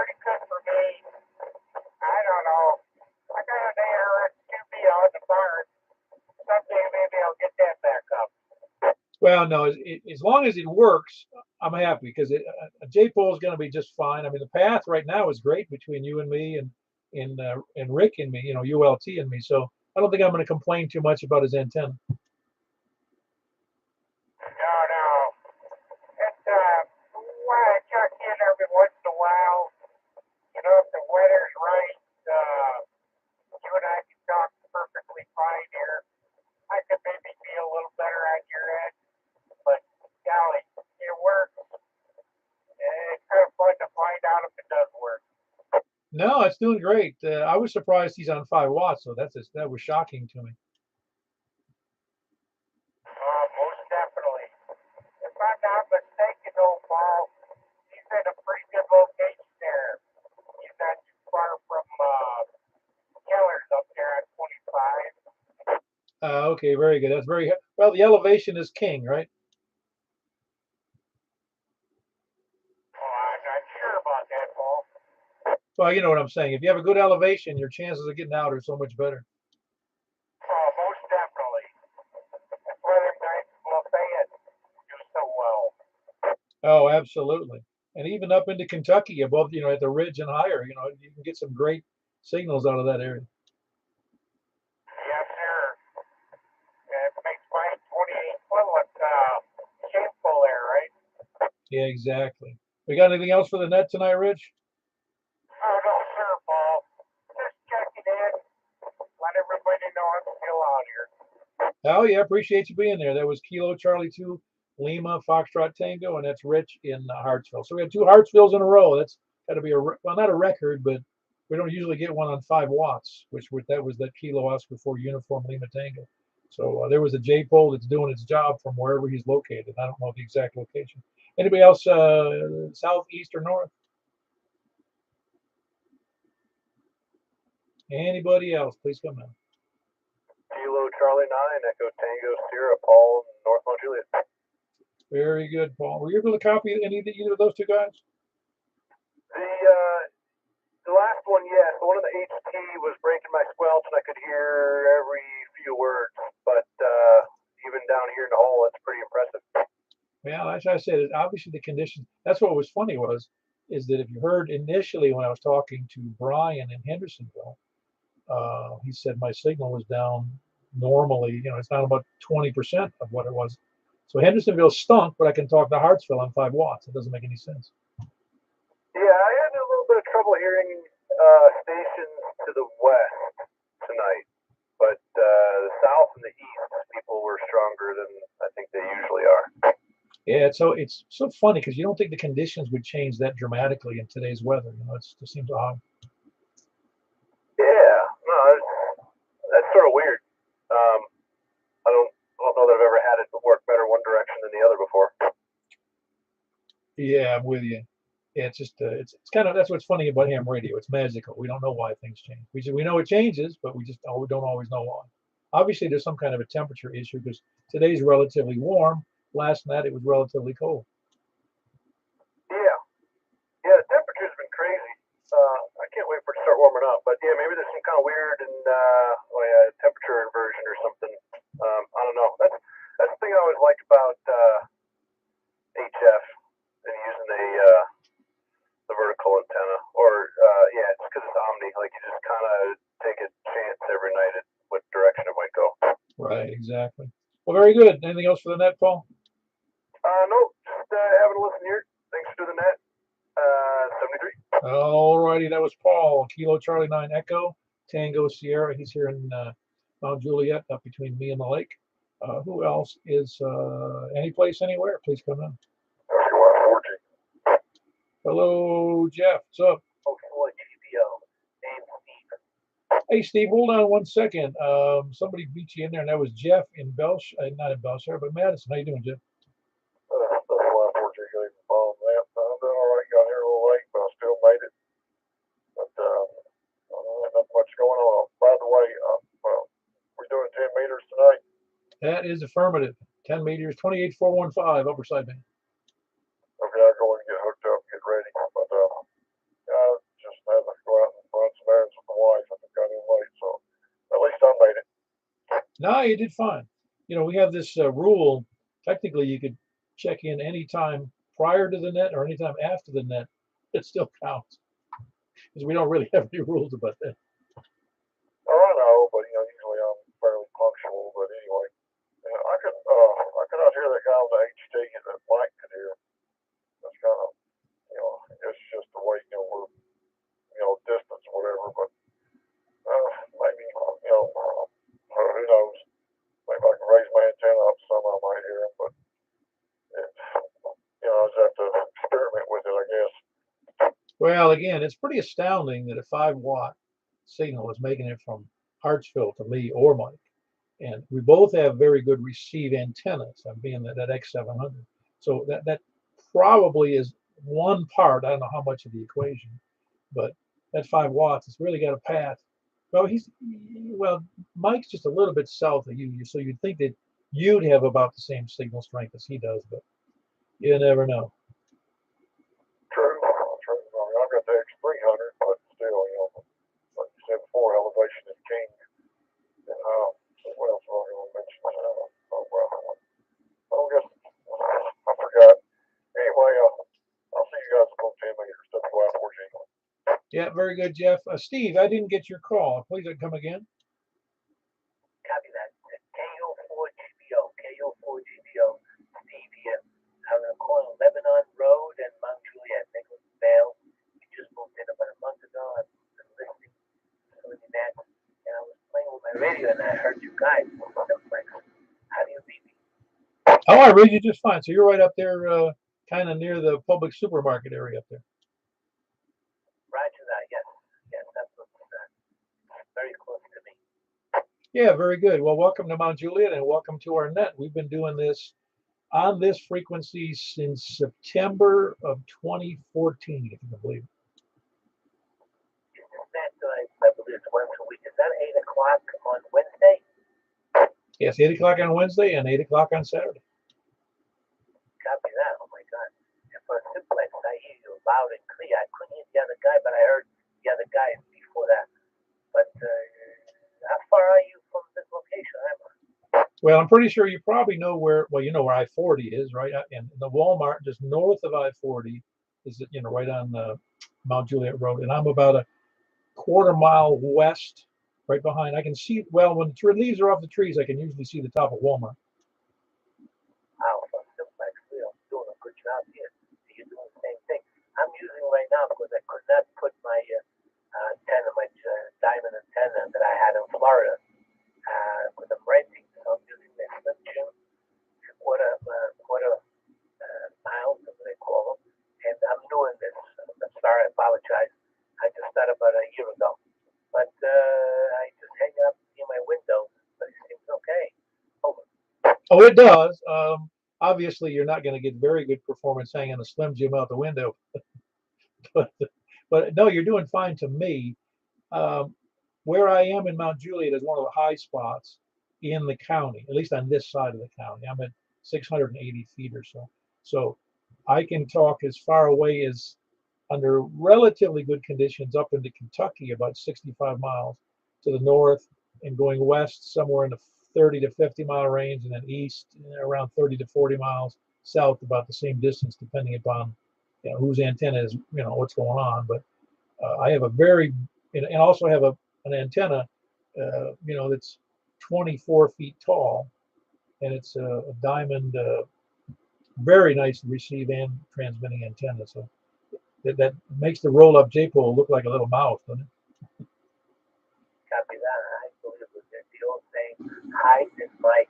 Well, no, as long as it works, I'm happy because a J pole is going to be just fine. I mean, the path right now is great between you and me and Rick and me, ULT and me. So I don't think I'm going to complain too much about his antenna. No, no. It's, why I check in every once in a while. If the weather's right, you and I can talk perfectly fine here. I could maybe be a little better on your end, but golly, it works. It's kind of fun to find out if it does work. No, it's doing great. I was surprised he's on 5 watts, so that was shocking to me. Most definitely. If I'm not mistaken, old Paul, he's in a pretty good location there. He's not too far from Keller's up there at 25. Okay, very good. That's very well. The elevation is king, right? Oh, I'm not sure about that, Paul. Well, you know what I'm saying. If you have a good elevation, your chances of getting out are so much better. Oh, most definitely. That's why them guys in Lafayette do so well. Oh, absolutely. And even up into Kentucky, above, at the ridge and higher, you can get some great signals out of that area. Yes, sir. It makes my 28 foot look shameful there, right? Yeah, exactly. We got anything else for the net tonight, Rich? Oh, no, sir, Paul. Just checking in. Let everybody know I'm still out here. Oh, yeah, appreciate you being there. That was Kilo Charlie 2, Lima, Foxtrot Tango, and that's Rich in Hartsville. So we had 2 Hartsvilles in a row. That's got to be well, not a record, but we don't usually get one on 5 watts, that was that Kilo Oscar 4 Uniform Lima Tango. So there was a J pole that's doing its job from wherever he's located. I don't know the exact location. Anybody else south, east, or north? Anybody else? Please come in. Kilo Charlie 9, Echo Tango Sierra, Paul, North Mount Juliet. Very good, Paul. Were you able to copy either of those two guys? The last one, yes. The one on the HT was breaking my squelch, and I could hear every few words. But even down here in the hole, it's pretty impressive. Yeah, as I said, obviously the conditions. That's what was funny is that if you heard initially when I was talking to Brian in Hendersonville, he said my signal was down normally. It's down about 20% of what it was. So Hendersonville stunk, but I can talk to Hartsville on 5 watts. It doesn't make any sense. Yeah, I had a little bit of trouble hearing stations to the west tonight, but the south and the east, people were stronger than I think they usually are. Yeah, it's so funny because you don't think the conditions would change that dramatically in today's weather. It just seems odd. Yeah, no, that's sort of weird. I don't know that I've ever had it work better one direction than the other before. Yeah, I'm with you. Yeah, it's just it's kind of that's what's funny about ham radio. It's magical. We don't know why things change. We know it changes, but we just don't always know why. Obviously, there's some kind of a temperature issue because today's relatively warm. Last night it was relatively cold. Yeah, yeah, the temperature's been crazy. I can't wait for it to start warming up. But yeah, maybe there's some kind of weird temperature inversion or something. I don't know. That's the thing I always like about HF and using the vertical antenna. Or yeah, it's because it's omni. Like you just kind of take a chance every night at what direction it might go. Right, exactly. Well, very good. Anything else for the net, Paul? Nope. Just having a listen here. Thanks for the net. 73. All righty, that was Paul. Kilo Charlie 9 Echo Tango Sierra. He's here in Mount Juliet, up between me and the lake. Who else is any place, anywhere? Please come in. Hello, Jeff. What's up? Hey, Steve, hold on one second. Somebody beat you in there, and that was Jeff in not in Belshire, but Madison. How you doing, Jeff? I'm doing all right. Got here a little late, but I still made it. But not much going on. By the way, we're doing 10 meters tonight. That is affirmative. 10 meters, 28415, upper sideband. Okay, I'll go and get hooked up, get ready. But just had to go out and run some errands with the wife. I think I got in late, so at least I made it. No, you did fine. We have this rule technically you could check in anytime prior to the net or anytime after the net. It still counts because we don't really have any rules about that. Oh, I know, but usually I'm fairly punctual. But anyway, I could not hear that guy on the HT that Mike could hear. That's kind of, it's just the way we're distance or whatever. But maybe who knows? Maybe I can raise my antenna up some. I might hear him, but I just have to experiment with it, I guess. Well, again, it's pretty astounding that a 5-watt signal is making it from Hartsville to me or Mike. And we both have very good receive antennas, being that X700. So that probably is one part. I don't know how much of the equation, but that 5 watts has really got a path. Well, Mike's just a little bit south of you, so you'd think that you'd have about the same signal strength as he does, but you never know. True. I've got the X300, but still, like you said before, elevation is king. What else was I going to mention? I guess I forgot. Anyway, I'll see you guys in about 10 minutes or so. Yeah, very good, Jeff. Steve, I didn't get your call. Please come again. Copy that. KO4GBO, Steve here. I'm going to call Lebanon Road and Mount Juliet, Nicholas Vale. We just moved in about a month ago. I've been listening to that, and I was playing with my radio, and I heard you guys. How do you read me? Oh, I read you just fine. So you're right up there, kind of near the public supermarket area up there. Roger that. Yes, that's very close to me. Yeah, very good. Well, welcome to Mount Juliet and welcome to our net. We've been doing this on this frequency since September of 2014, if you can believe it. I believe it's once a week. Is that 8 o'clock on Wednesday? Yes, 8 o'clock on Wednesday and 8 o'clock on Saturday. Copy that. Oh my God. And for Simplex, I hear you loud and clear. I couldn't hear the other guy, but I heard the other guy before that. But how far are you from this location, Emma? Well, I'm pretty sure you probably know where, well, you know where I-40 is, right? And the Walmart just north of I-40 is, right on the Mount Juliet Road. And I'm about a quarter-mile west, right behind. I can see, well, when the leaves are off the trees, I can usually see the top of Walmart. Wow, for Simplex, we're doing a good job here. You're doing the same thing. I'm using right now because I could not put my antenna, my diamond antenna that I had in Florida, because I'm renting. So I'm using the Slim Jim quarter miles, as they call them. And I'm doing this. I'm sorry, I apologize. I just started about a year ago. But I just hang up near my window, but it seems okay. Over. Oh, it does. Obviously, you're not going to get very good performance hanging a Slim Jim out the window. but no, you're doing fine to me. Where I am in Mount Juliet is one of the high spots in the county, at least on this side of the county. I'm at 680 feet or so. So I can talk as far away as, under relatively good conditions, up into Kentucky, about 65 miles to the north, and going west somewhere in the 30 to 50 mile range, and then east around 30 to 40 miles, south about the same distance, depending upon whose antenna is, what's going on. But I have a very, and also have an antenna, that's 24 feet tall, and it's a diamond, very nice receive and transmitting antenna. So that makes the roll-up J-pole look like a little mouse, doesn't it? Copy that. I believe it was the old saying, height is might.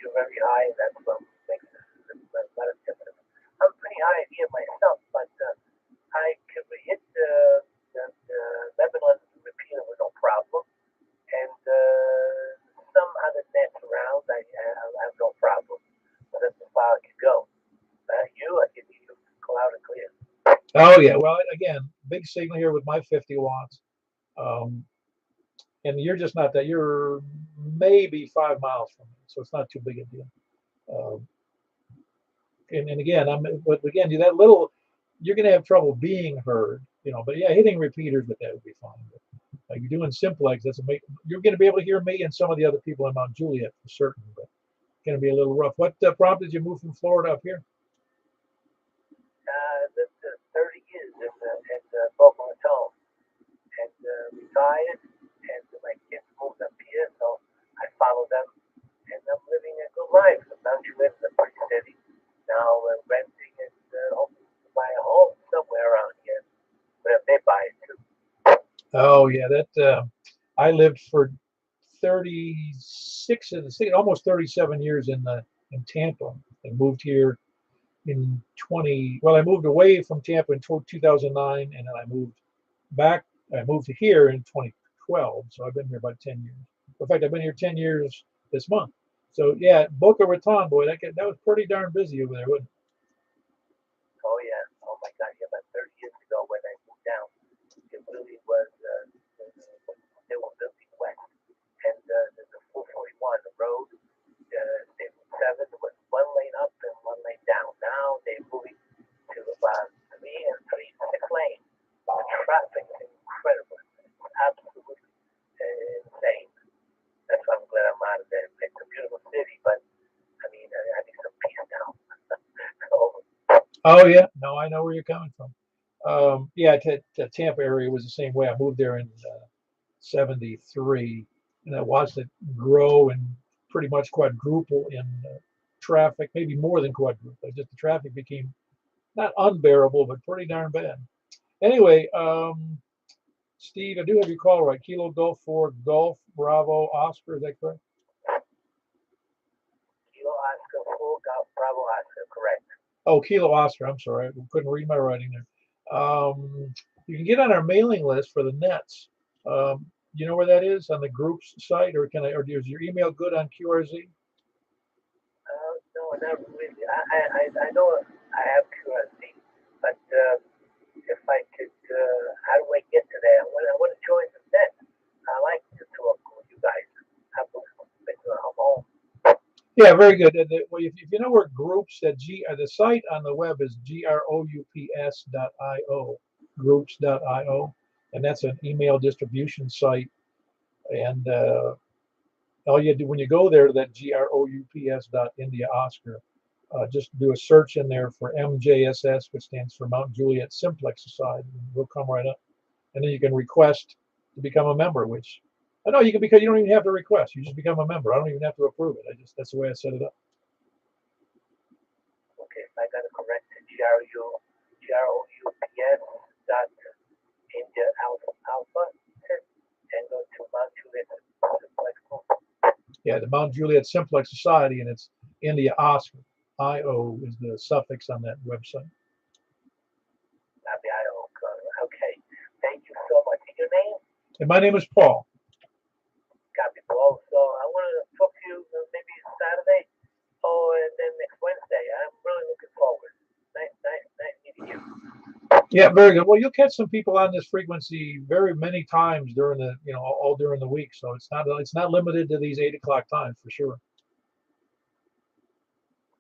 You're very high, and that's what makes it a lot of difference. I'm pretty high here myself, but I could hit the Lebanon repeater with no problem. And some other nets around, I have no problem. But that's as far as I can go. I can hear you loud and clear. Oh, yeah. Well, again, big signal here with my 50 watts. And you're just not that. You're maybe 5 miles from me, so it's not too big a deal. And again, but again, that little, you're going to have trouble being heard, But yeah, hitting repeaters, but that would be fine. But, you're doing simplex. You're going to be able to hear me and some of the other people in Mount Juliet for certain. But going to be a little rough. What prompted you move from Florida up here? Lived 30 years in Boca Raton and retired, and my kids moved up here, so I followed them, and I'm living a good life. Now you live in a pretty city. Now renting and hoping to buy a home somewhere around here. But if they buy it too. Oh yeah, that I lived for 36 of the almost 37 years in Tampa. I moved here in 20. Well, I moved away from Tampa in 2009, and then I moved back. I moved to here in 2012, so I've been here about 10 years. In fact, I've been here 10 years this month. So yeah, Boca Raton, boy, that was pretty darn busy over there, wasn't Oh yeah. Oh my God. Yeah, about 30 years ago when I moved down, it really was. They were building west, and there's a 441 the road. State Route 7 was one lane up and one lane down. Now they're moving to about 6 lanes. The traffic is incredible. It's absolutely insane. That's why I'm glad I'm out of there. It's a beautiful city, but I mean, I need some peace now. So, it? Oh yeah, no, I know where you're coming from. Yeah, Tampa area was the same way. I moved there in '73, and I watched it grow and pretty much quadruple in traffic, maybe more than quadruple. Just the traffic became not unbearable, but pretty darn bad. Anyway, Steve, I do have your call right. Kilo Golf 4 Golf Bravo Oscar. Is that correct? Kilo Oscar, full Golf Bravo Oscar, correct. Oh, Kilo Oscar. I'm sorry, I couldn't read my writing there. You can get on our mailing list for the Nets. You know where that is on the groups site, or or is your email good on QRZ? No, not really. I know I have curiosity, but if I could, how do I get to that? I want to join the net. I like to talk with you guys. I'm home. Yeah, very good. Well, if you know where groups, the site on the web is groups.io, groups.io, and that's an email distribution site. And all you do when you go there to that groups.India Oscar, just do a search in there for MJSS, which stands for Mount Juliet Simplex Society, and we'll come right up. And then you can request to become a member, which I know you can, because you don't even have to request. You just become a member. I don't even have to approve it. That's the way I set it up. Okay, if I got it correct, GROUPS dot India Alpha and go to Mount Juliet Simplex. Yeah, the Mount Juliet Simplex Society, and it's India Oscar. IO is the suffix on that website. Okay, thank you so much. And your name? And my name is Paul. Copy, Paul. So I want to talk to you maybe Saturday and then next Wednesday. I'm really looking forward. Nice meeting you. Yeah, very good. Well, you'll catch some people on this frequency very many times during all during the week. So it's not limited to these 8 o'clock times for sure.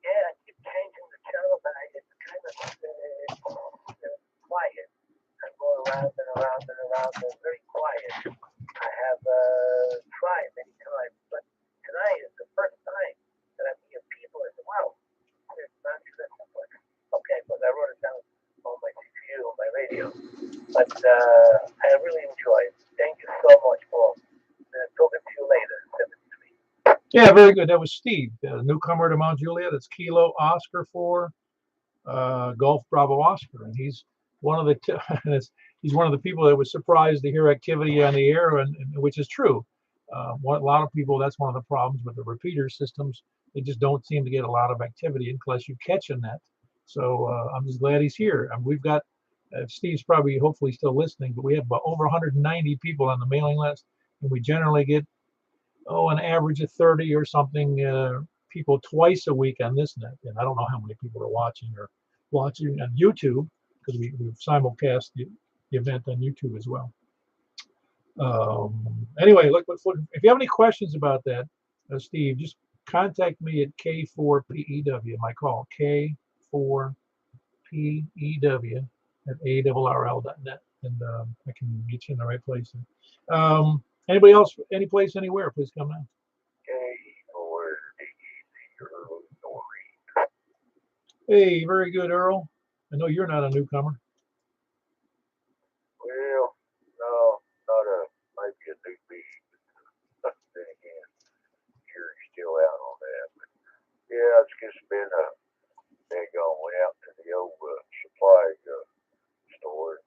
Yeah, I keep changing the channel, but it's kind of quiet. I'm going around and around and around and very quiet. I have tried many times, but tonight is the first time that I'm hearing people as well. It's not just simplex. Okay, because I wrote it down on my CPU, on my radio. But I really enjoy it. Thank you so much, Paul. Talking to you later. Send it to me. Yeah, very good. That was Steve, the newcomer to Mount Juliet. It's Kilo Oscar 4 Golf Bravo Oscar, and he's one of the he's one of the people that was surprised to hear activity on the air, and which is true. A lot of people, that's one of the problems with the repeater systems. They just don't seem to get a lot of activity unless you catch a net. So I'm just glad he's here. And we've got Steve's probably hopefully still listening, but we have about over 190 people on the mailing list, and we generally get an average of 30 or something people twice a week on this net. And I don't know how many people are watching on YouTube, because we've simulcast the event on YouTube as well. Anyway, look, if you have any questions about that, Steve, just contact me at K4PEW, my call, K4PEW at ARRL.net, and I can get you in the right place. Anybody else, any place, anywhere, please come in. K4PEW. Earl Noreen. Hey, very good, Earl. I know you're not a newcomer. Well, no, not maybe a newbie, but then again, you're still out on that. But yeah, it's just been a daggone went out to the old supply store,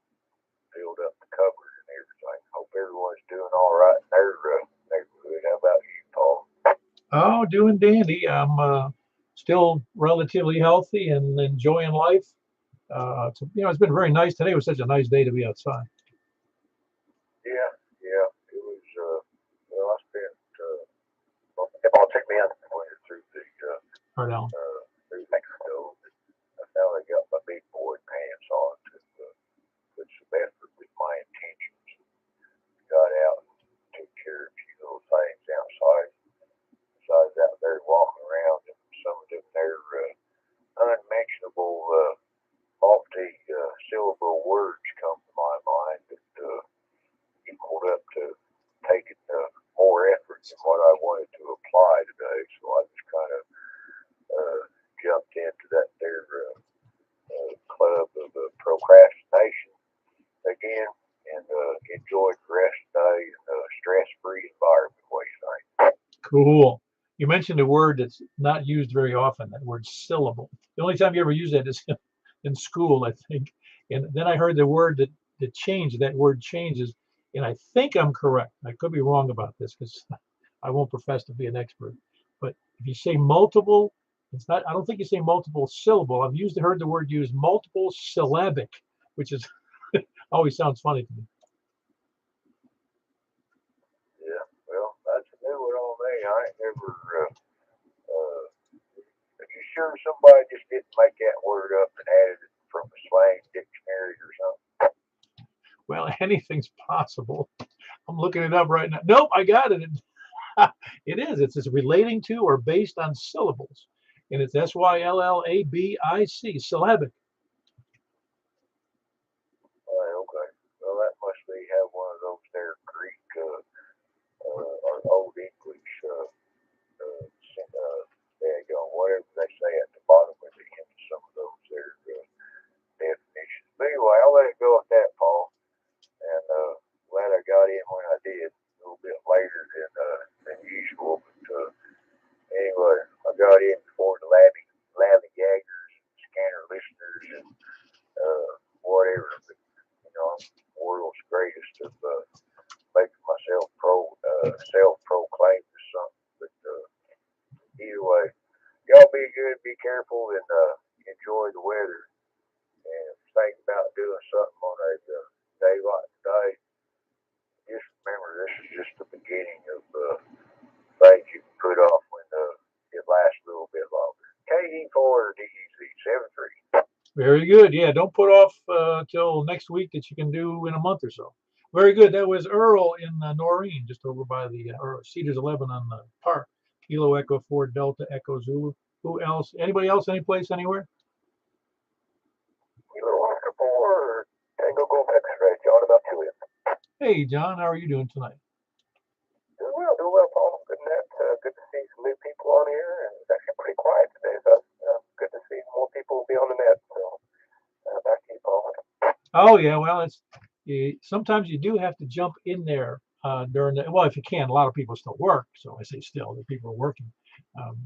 filled up the cupboard and everything. Hope everyone's doing all right in their neighborhood. How about you, Paul? Oh, doing dandy. I'm still relatively healthy and enjoying life. It's been very nice. Today was such a nice day to be outside. Yeah, yeah. It was, well, I spent, it all took me out through the, Right now. through Mexico. I finally got my big boy pants on to put some effort with my intentions. Got out and took care of a few little things outside. So I was out there walking around, and some of them there unmentionable, lofty syllable words come to my mind that equaled up to taking more effort than what I wanted to apply today. So I just kind of jumped into that there club of procrastination again and enjoyed the rest of the day in a stress-free environment. What do you think? Cool. You mentioned a word that's not used very often, that word syllable. The only time you ever use that is in school, I think. And then I heard the word that changed, that word changes. And I think I'm correct. I could be wrong about this because I won't profess to be an expert. But if you say multiple, it's not, I don't think you say multiple syllable. Heard the word used multiple syllabic, which is always sounds funny to me. Yeah, well, that's a new one on me. I ain't never. Are you sure somebody just didn't make that word up and added it from a slang dictionary or something? Well, anything's possible. I'm looking it up right now. Nope, I got it. It is. It's relating to or based on syllables. And it's syllabic, syllabic. Okay. Well, that must be have one of those there Greek or Old English. There you go. Whatever they say at the bottom of the end of some of those there definitions. But anyway, I'll let it go at that, Paul. And glad I got in when I did, a little bit later than usual. But anyway, I got in before the Lavy Gaggers, Scanner listeners, and whatever. But, I'm the world's greatest of making myself self-proclaimed or something. But either way, y'all be good, be careful, and enjoy the weather. And think about doing something on a day like today. Just remember, this is just the beginning of things you can put off when it lasts a little bit longer. KE4 or DEC 73. Very good. Yeah, don't put off till next week that you can do in a month or so. Very good. That was Earl in Noreen, just over by the Cedars 11 on the park. Kilo Echo 4 Delta Echo Zulu. Who else? Anybody else? Any place? Anywhere? Kilo Oscar 4 Tango Golf X-Ray. John about Juliet. Hey, John. How are you doing tonight? Doing well, Paul. Good net. Good to see some new people on here, and it's actually pretty quiet today, so good to see more people be on the net. So back to you, Paul. Oh yeah. Well, sometimes you do have to jump in there during the. Well, if you can. A lot of people still work, so I say still. The people are working.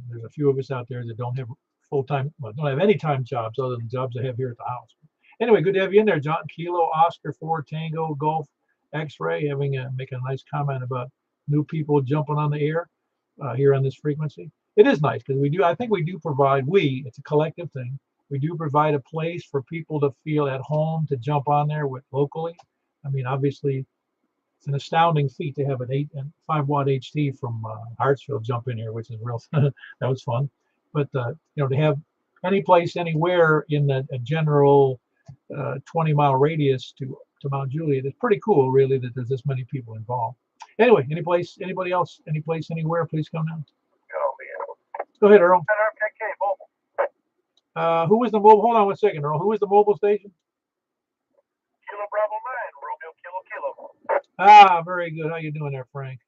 There's a few of us out there that don't have full-time, well, don't have any time jobs other than jobs I have here at the house. Anyway, good to have you in there, John. Kilo Oscar 4 Tango Golf X-Ray, making a nice comment about new people jumping on the air here on this frequency. It is nice because I think we do provide, it's a collective thing. We do provide a place for people to feel at home to jump on there with locally. I mean, obviously, it's an astounding feat to have an 5 watt HT from Hartsfield jump in here, which is real. That was fun. But to have any place anywhere in a general 20-mile radius to Mount Juliet is pretty cool, really, that there's this many people involved. Anyway, anybody else, any place, anywhere, please come down. Go ahead, Earl. Who was the mobile? Hold on one second, Earl. Who was the mobile station? Kilo Bravo 9, Romeo Kilo. Ah, very good. How you doing there, Frank?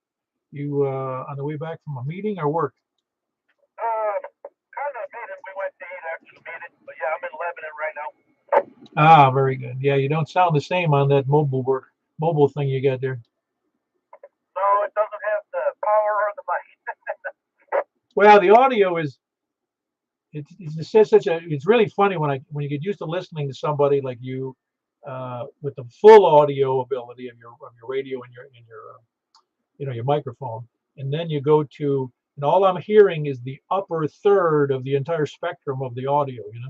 You on the way back from a meeting or work? Ah, very good. Yeah, you don't sound the same on that mobile thing you got there. No, it doesn't have the power or the mic. Well, the audio is it's just such a it's really funny when you get used to listening to somebody like you with the full audio ability of your radio and your your microphone, and then you go to and all I'm hearing is the upper third of the entire spectrum of the audio. Yeah,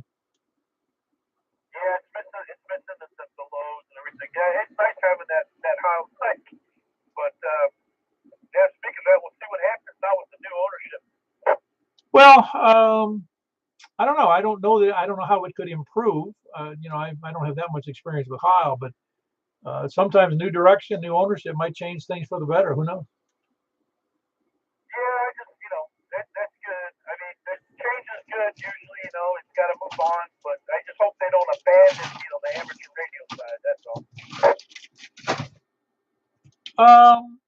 it's missing the lows and everything. Yeah, it's nice having that high mic. But yeah, speaking of that, we'll see what happens now with the new ownership. Well, I don't know. I don't know how it could improve. I don't have that much experience with Heil, but sometimes new direction, new ownership might change things for the better. Who knows? Yeah, I just that's good. I mean, the change is good. Usually, it's got to move on. But I just hope they don't abandon the amateur radio side. That's all. Um,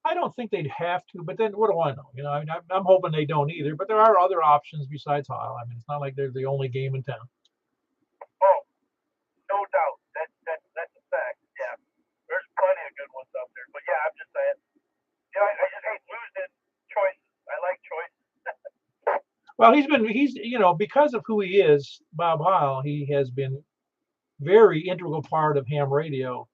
I don't think they'd have to, but then what do I know? I'm hoping they don't either. But there are other options besides Heil. I mean, it's not like they're the only game in town. Oh, no doubt. That's a fact. Yeah, there's plenty of good ones out there. But yeah, I'm just saying. I just hate losing choices. I like choices. Well, because of who he is, Bob Heil, he has been very integral part of ham radio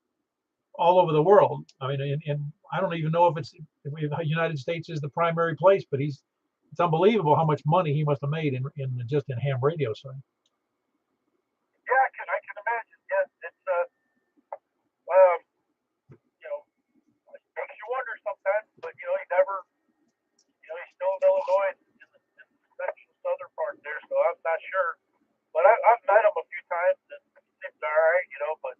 all over the world. I mean, and I don't even know if the United States is the primary place, but it's unbelievable how much money he must have made in just in ham radio side. Yeah, I can imagine. Yes, it's um, it makes you wonder sometimes. But he never, he's still in Illinois in the central southern part there, so I'm not sure. But I've met him a few times, and he seems all right, But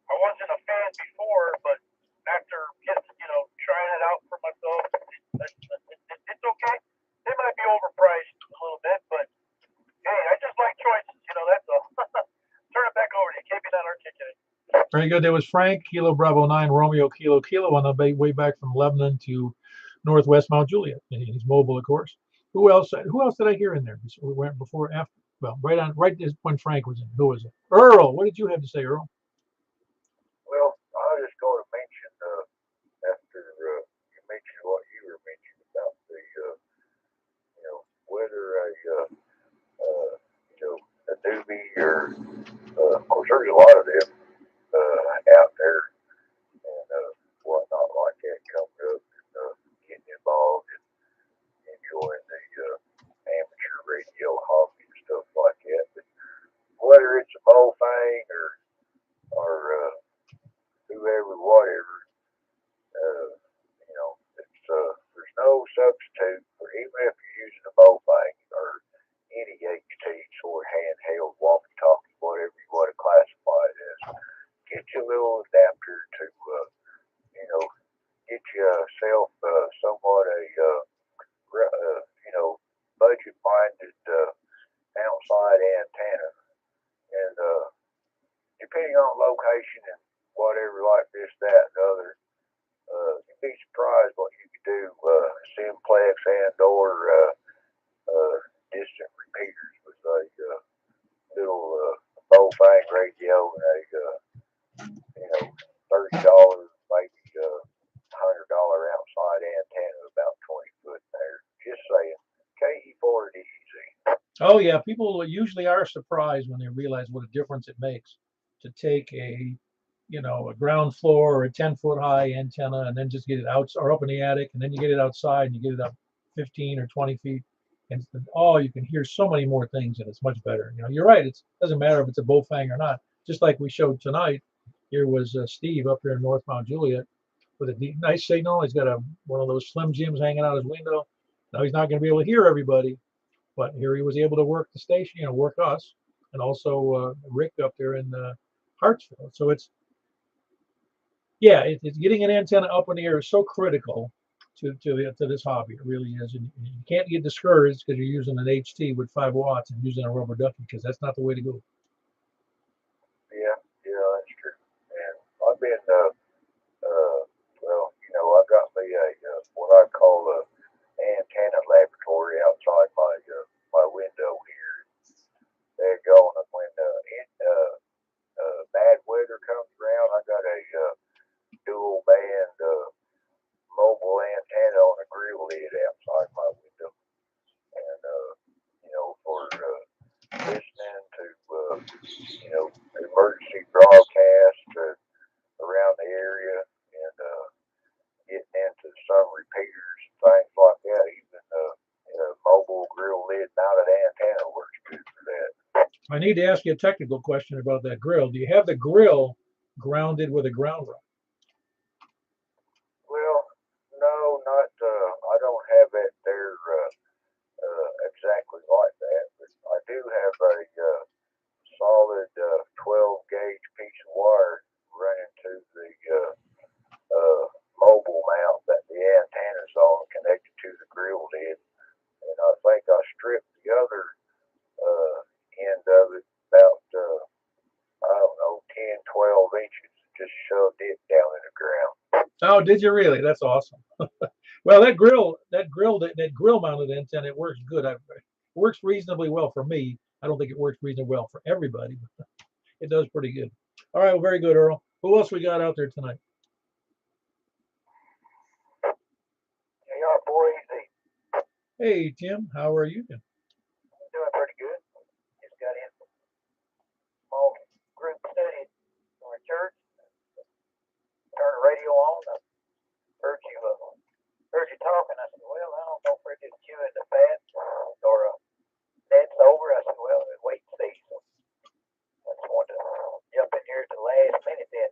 I wasn't a fan before, but after getting, trying it out for myself, it's okay. They might be overpriced a little bit, but hey, I just like choices. That's all. Turn it back over to you. Keep it unarticulated. Very good. There was Frank, Kilo Bravo 9, Romeo, Kilo, Kilo on the way back from Lebanon to Northwest Mount Juliet. And he's mobile, of course. Who else did I hear in there? We went before, after. Well, right when Frank was in. Who was it? Earl. What did you have to say, Earl? Well, I was just going to mention after you mentioned what you were mentioning about the whether a newbie or of course there's a lot of them out there and whatnot like that coming up and getting involved and enjoying the amateur radio hobby and stuff like that. But whether it's a bow thing or whoever, whatever, it's there's no substitute for even if you're using a bow thing or any HT or handheld walkie-talkie, whatever you want to classify it as. Get your little adapter to get yourself somewhat a budget-minded outside antenna, and depending on location and whatever like this, that, and other, you'd be surprised what you could do. Simplex and or distant repeaters with a little Bowfang radio and a $30, maybe $100 outside antenna, about 20 foot there. Just saying, KE for it easy. Oh yeah, people usually are surprised when they realize what a difference it makes to take a ground floor or a 10-foot high antenna and then just get it out or up in the attic and then you get it outside and you get it up 15 or 20 feet and you can hear so many more things and it's much better. You're right. It doesn't matter if it's a Bowfang or not. Just like we showed tonight, here was Steve up here in North Mount Juliet with a nice signal. He's got one of those Slim Jims hanging out his window. Now he's not going to be able to hear everybody, but here he was able to work the station, work us, and also Rick up there in Hartsville. So it's getting an antenna up in the air is so critical to this hobby. It really is. And you can't get discouraged because you're using an HT with 5 watts and using a rubber ducky because that's not the way to go. Yeah, that's true. And I've been, I got me what I call a antenna laboratory outside my window here. There you go. And when dual band mobile antenna on a grill lid outside my window, and for listening to emergency broadcasts around the area, and getting into some repairs and things like that. Even mobile grill lid mounted antenna works good for that. I need to ask you a technical question about that grill. Do you have the grill grounded with a ground rod? Well, no, not. I don't have it there exactly like that, but I do have a solid 12 gauge piece of wire running to the mobile mount that the antenna's on, connected to the grill lid, and I think I stripped the other end of it about I don't know 10, 12 inches, just shoved it down in the ground. Oh, did you really? That's awesome. Well, that grill mounted antenna, it works good. It works reasonably well for me. I don't think it works reasonably well for everybody, but it does pretty good. All right, well, very good, Earl. Who else we got out there tonight? KR4AZ. Hey, Tim, how are you? Doing pretty good. Just got in some small group study from a church. Turned the radio on. I heard you talking. I said, well, I don't know if we're just chewing the fat or that's over. I said, well, wait and see. So I just wanted to jump in here at the last minute then.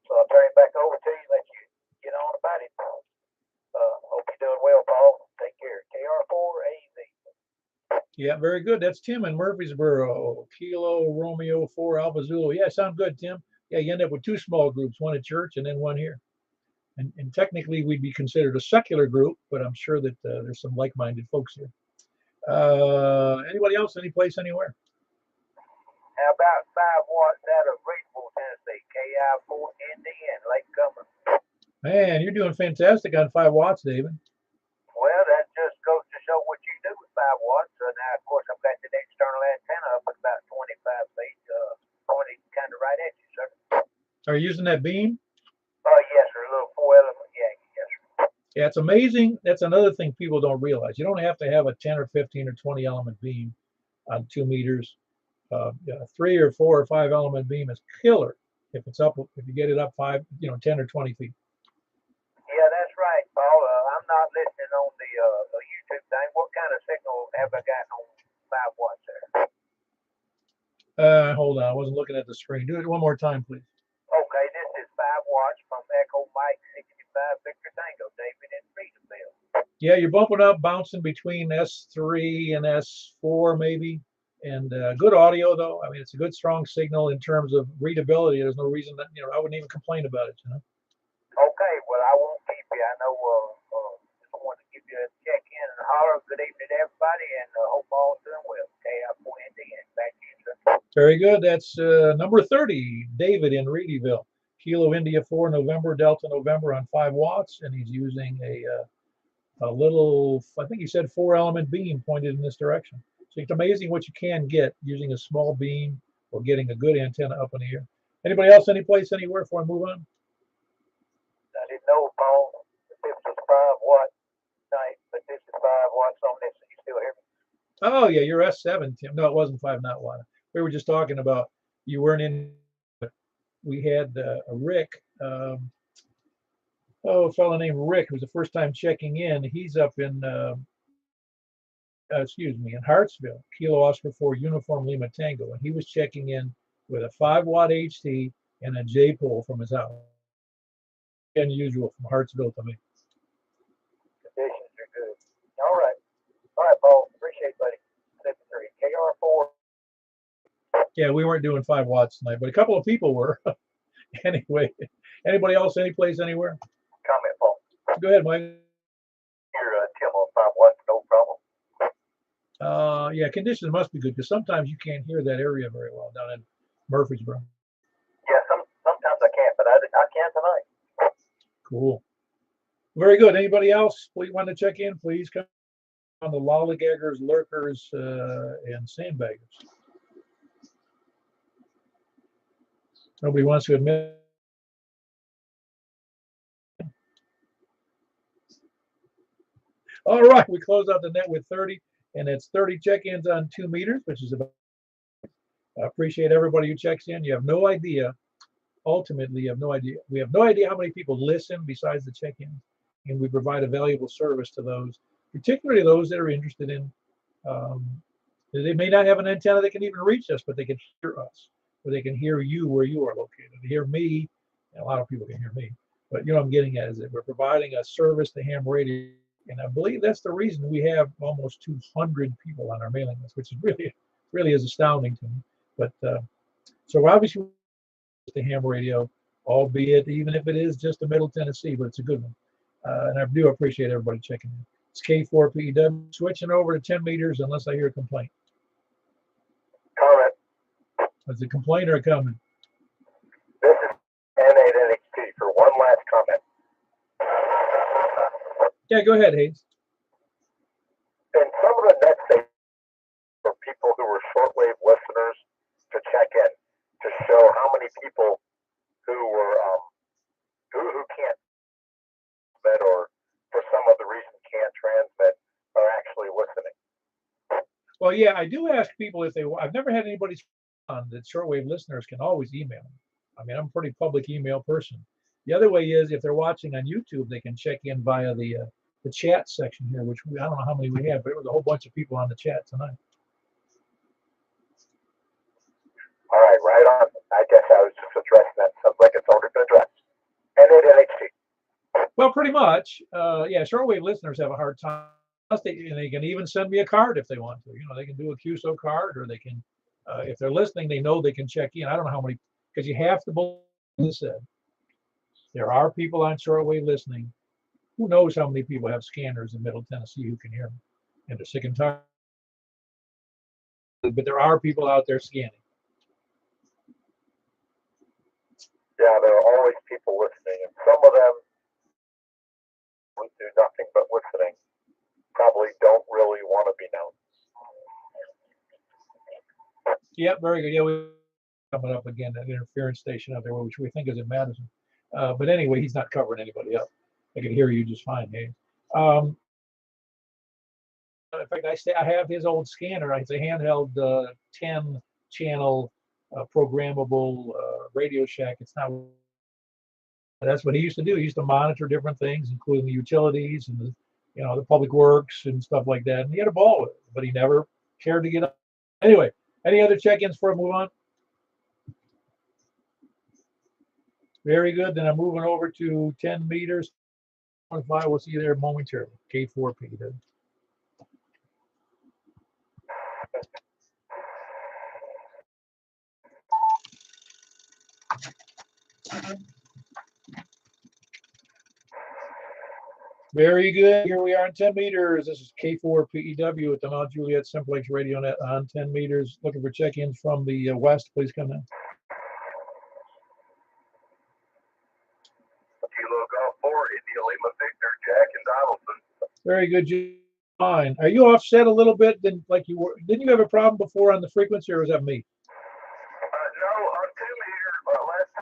So I'll turn it back over to you, let you get on about it. Hope you're doing well, Paul. Take care. KR4AZ. Yeah, very good. That's Tim in Murfreesboro. Kilo Romeo 4 Alpha Zulu. Yeah, sound good, Tim. Yeah, you end up with two small groups, one at church and then one here. And technically, we'd be considered a secular group, but I'm sure that there's some like-minded folks here. Anybody else? Any place, anywhere? How about 5 watts out of Reedville, Tennessee? KI4NDN, Lake Cumberland. Man, you're doing fantastic on 5 watts, David. Well, that just goes to show what you do with 5 watts. So now, of course, I've got the external antenna up at about 25 feet, pointed kind of right at you, sir. Are you using that beam? Yes, sir. A little 4-element Yankee, yes, sir. Yeah, it's amazing. That's another thing people don't realize. You don't have to have a 10 or 15 or 20 element beam on 2 meters. 3 or 4 or 5 element beam is killer if you get it up 10 or 20 feet. Yeah, that's right, Paul. I'm not listening on the YouTube thing. What kind of signal have I got on 5 watts there? Hold on, I wasn't looking at the screen. Do it one more time, please. Okay, this is 5 watts from Echo Mike 65 Victor Tango, David in Freedomville. Yeah, you're bumping up, bouncing between S3 and S4 maybe. And good audio, though. I mean, it's a good, strong signal in terms of readability. There's no reason that, I wouldn't even complain about it, Okay, well, I won't keep you. I know just wanted to give you a check in and holler. Good evening to everybody, and hope all's doing well. KI4NDN, back to you, sir. Very good. That's number 30, David in Reedyville. Kilo India 4 November, Delta November on 5 watts, and he's using a little, I think he said 4-element beam pointed in this direction. So it's amazing what you can get using a small beam or getting a good antenna up in the air. Anybody else, any place, anywhere before I move on? I didn't know, Paul, if this was 5 watt night, but this is 5 watts on this. You still hear me? Oh, yeah, you're S7, Tim. No, it wasn't 5 knot watt. We were just talking about you weren't in. We had a Rick, a fellow named Rick, who was the first time checking in. He's up in, in Hartsville, Kilo Oscar 4 Uniform Lima Tango, and he was checking in with a 5 watt HT and a J pole from his house. Unusual from Hartsville to me. Conditions are good. All right, Paul. Appreciate it, buddy. 73 KR4. Yeah, we weren't doing 5 watts tonight, but a couple of people were. Anyway, anybody else, any place, anywhere? Comment, Paul. Go ahead, Mike. Here, Tim on 5 watts, no problem. Yeah, conditions must be good because sometimes you can't hear that area very well down in Murfreesboro. Yeah, sometimes I can't, but I can tonight. Cool. Very good. Anybody else please want to check in? Please come on the lollygaggers, lurkers, and sandbaggers. Nobody wants to admit All right, we close out the net with 30, and it's 30 check-ins on 2 meters, which is about. I appreciate everybody who checks in. You have no idea. Ultimately, you have no idea. We have no idea how many people listen besides the check-ins, and we provide a valuable service to those, particularly those that are interested in. Um, they may not have an antenna that can even reach us, but they can hear us, or they can hear you where you are located. They hear me, and a lot of people can hear me. But you know what I'm getting at is that we're providing a service to ham radio, and I believe that's the reason we have almost 200 people on our mailing list, which is really is astounding to me. But so obviously the ham radio, albeit even if it is just a Middle Tennessee, but it's a good one. And I do appreciate everybody checking in. It's K4PEW, switching over to 10 meters unless I hear a complaint. Comment. Is it a complaint or a comment? This is N8NXT for one last comment. Yeah, go ahead, Hayes. In some of the net stations for people who were shortwave listeners to check in to show how many people who were who can't transmit or for some other reason can't transmit are actually listening. Well, yeah, I do ask people if they. I've never had anybody on that shortwave listeners can always email me. I mean, I'm a pretty public email person. The other way is if they're watching on YouTube, they can check in via the chat section here, which I don't know how many we have, but it was a whole bunch of people on the chat tonight. All right, right on. I guess I was just addressing that. Sounds like it's already been addressed. N8NXT. Well, pretty much. Yeah, shortwave listeners have a hard time. They can even send me a card if they want to. You know, they can do a QSO card, or they can, if they're listening, they know they can check in. I don't know how many, because you have to believe this said. There are people on shortwave listening. Who knows how many people have scanners in Middle Tennessee who can hear me, and they're sick and tired. But there are people out there scanning. Yeah, there are always people listening, and some of them who do nothing but listening probably don't really want to be known. Yep, very good. Yeah, we coming up again, that interference station out there, which we think is in Madison. But anyway, he's not covering anybody else. I can hear you just fine, Hayes. In fact, I have his old scanner. It's a handheld 10-channel programmable Radio Shack. It's not. That's what he used to do. He used to monitor different things, including the utilities and the public works and stuff like that. And he had a ball with it, but he never cared to get up. Anyway, any other check-ins before I move on? Very good. Then I'm moving over to 10 meters. We'll see you there momentarily. K4P. Very good. Here we are on 10 meters. This is K4PEW at the Mount Juliet Simplex Radio Net on 10 meters. Looking for check-ins from the west. Please come in. Kilo Golf 4, India Lima Victor, Jack and Donaldson. Very good. Fine. Are you offset a little bit than like you were? Didn't you have a problem before on the frequency, or was that me? No, on 2 meters, last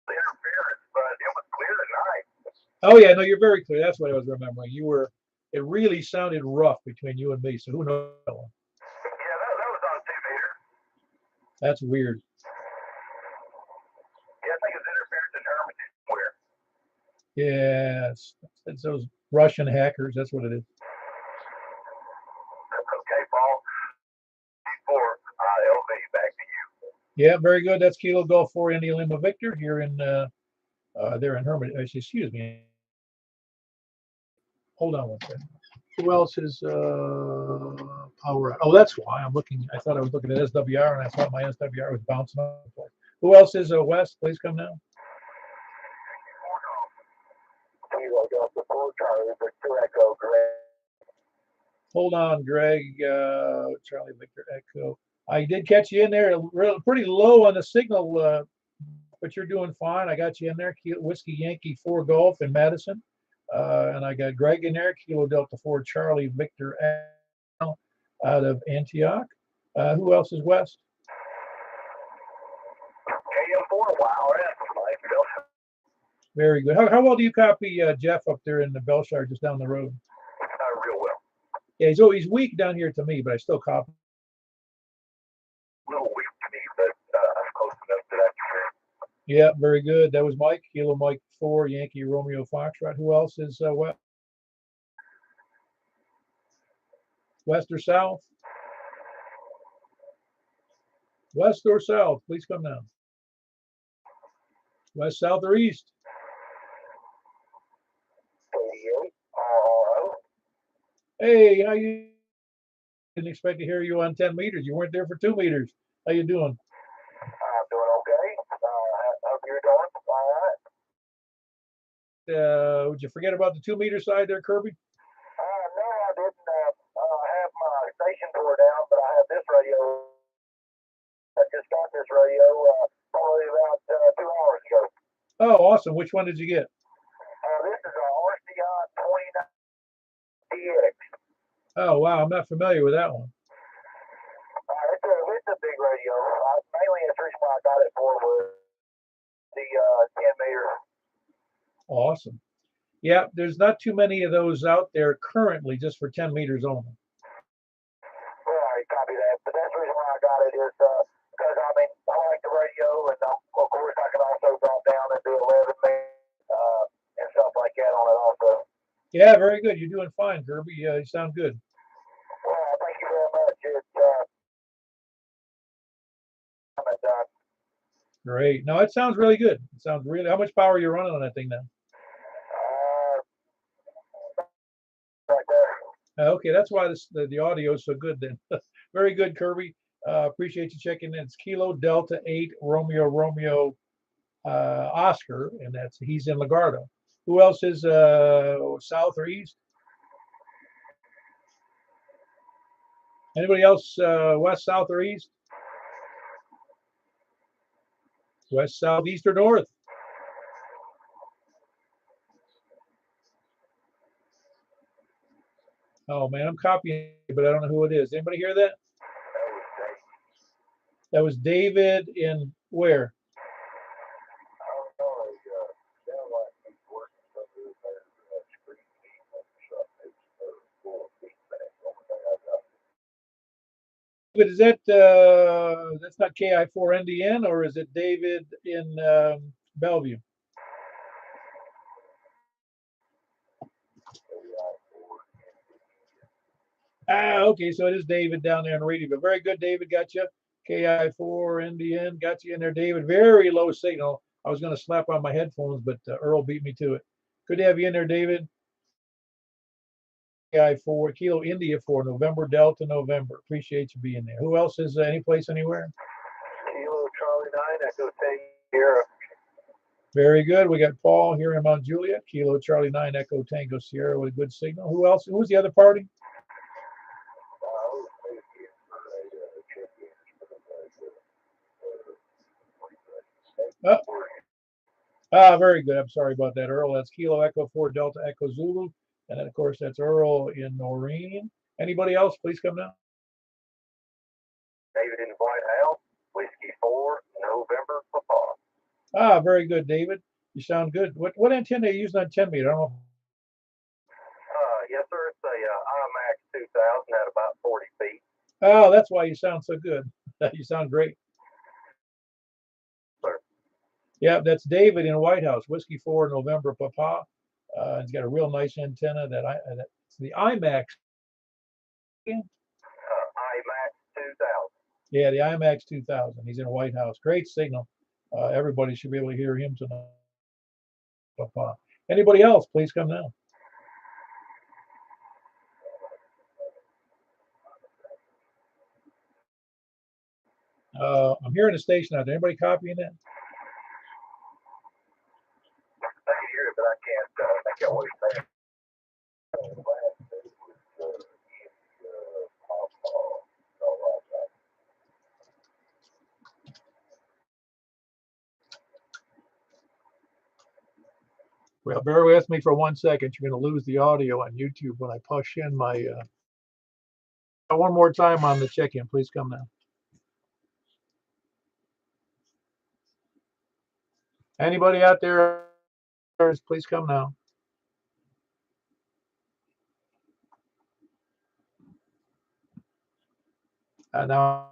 interference, but it was clear tonight. Oh yeah, no, you're very clear. That's what I was remembering. You were. It really sounded rough between you and me. So who knows? Yeah, that was on 2 meters. That's weird. Yeah, I think it's interference in Hermitage somewhere. Yeah, it's those Russian hackers. That's what it is. Okay, Paul. P4, LV, back to you. Yeah, very good. That's Kilo Golf 4 India Lima Victor here in there in Hermitage. Excuse me. Hold on one second. Who else is power? Oh, that's why I'm looking. I thought I was looking at SWR, and I thought my SWR was bouncing off the place. Who else is West? Please come now. Kilo Golf 4, Charlie Victor Echo, Greg. Hold on, Greg. Charlie Victor Echo. I did catch you in there. Pretty low on the signal, but you're doing fine. I got you in there. Whiskey Yankee 4 Golf in Madison. And I got Greg in there, Kilo Delta 4 Charlie Victor out of Antioch. Who else is West? KM4, wow, that's nice. Very good. How well do you copy Jeff up there in the Belshire just down the road? Real well. Yeah, he's weak down here to me, but I still copy. A little weak to me, but I'm close enough to that. Yeah, very good. That was Mike. Kilo Mike 4, Yankee Romeo Foxtrot. Who else is west or south? West or south? Please come down. West, south, or east? 88. Hey, how you? Didn't expect to hear you on 10 meters. You weren't there for 2 meters. How you doing? I'm doing okay. Hope you're doing all right. Would you forget about the 2 meter side there, Kirby? No, I didn't have my station tore down, but I have this radio. I just got this radio probably about 2 hours ago. Oh, awesome. Which one did you get? This is a RCI 29DX. Oh, wow. I'm not familiar with that one. It's a big radio. Mainly the reason why I got it for was the 10 meter. Awesome. Yeah, there's not too many of those out there currently just for 10 meters only. Right, copy that. But that's the reason why I got it is because, I mean, I like the radio, and of course I can also drop down and do 11 meter and stuff like that on it also. Yeah, very good. You're doing fine, Kirby. You sound good. Well, thank you very much. It's done. Great. No, it sounds really good. It sounds really. How much power are you running on that thing now? Right there. Okay, that's why the audio is so good then. Very good, Kirby. Appreciate you checking in. It's Kilo Delta 8 Romeo Oscar, and he's in Lagardo. Who else is south or east? Anybody else west, south, or east? West, south, east, or north? Oh man, I'm copying, but I don't know who it is. Anybody hear that? That was David in where? But is that that's not KI4NDN, or is it David in Bellevue? Okay, so it is David down there in radio. But very good, David. Got you. KI4NDN. Got you in there, David. Very low signal. I was going to slap on my headphones, but Earl beat me to it. Good to have you in there, David. KI4 Kilo India 4 November Delta November. Appreciate you being there. Who else is any place anywhere? Kilo Charlie 9 Echo Sierra. Very good. We got Paul here in Mount Juliet. Kilo Charlie 9 Echo Tango Sierra with a good signal. Who else? Who's the other party? Very good. I'm sorry about that, Earl. That's Kilo Echo 4 Delta Echo Zulu. And then, of course, that's Earl in Noreen. Anybody else? Please come down. David in the White House, Whiskey 4, November, Papa. Very good, David. You sound good. What antenna are you using on 10 meter? I don't know. Yes, sir. It's a IMAX 2000 at about 40 feet. Oh, that's why you sound so good. You sound great. Sir. Yeah, that's David in White House, Whiskey 4 November Papa. He's got a real nice antenna that's the IMAX. IMAX 2000. Yeah, the IMAX 2000. He's in White House. Great signal. Everybody should be able to hear him tonight. Papa. Anybody else? Please come down. I'm hearing a station out there. Anybody copying that? I can hear it, but I can't make out what he's saying. Well, bear with me for 1 second. You're going to lose the audio on YouTube when I push in my. One more time on the check-in. Please come now. Anybody out there Please come now. Now,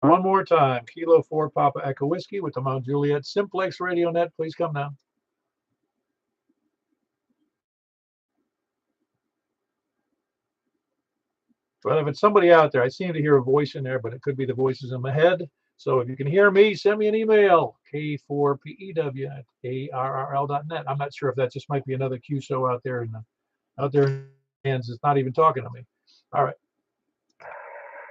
one more time. Kilo 4 Papa Echo Whiskey with the Mount Juliet Simplex Radio Net. Please come now. Well, if it's somebody out there, I seem to hear a voice in there, but it could be the voices in my head. So if you can hear me, send me an email, k4pew@arrl.net. I'm not sure if that just might be another QSO out there in hands. It's not even talking to me. All right.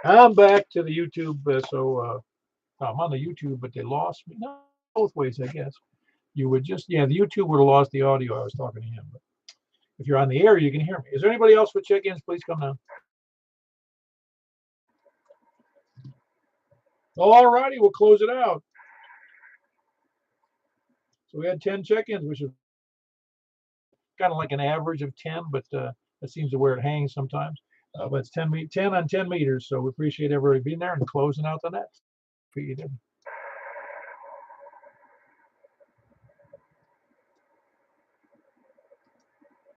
I'm back to the YouTube. I'm on the YouTube, but they lost me. No, both ways, I guess. You would just, the YouTube would have lost the audio. I was talking to him. But if you're on the air, you can hear me. Is there anybody else with check-ins? Please come now. All righty, we'll close it out. So we had 10 check-ins, which is kind of like an average of 10, but that seems to where it hangs sometimes. But it's 10 on 10 meters. So we appreciate everybody being there and closing out the net.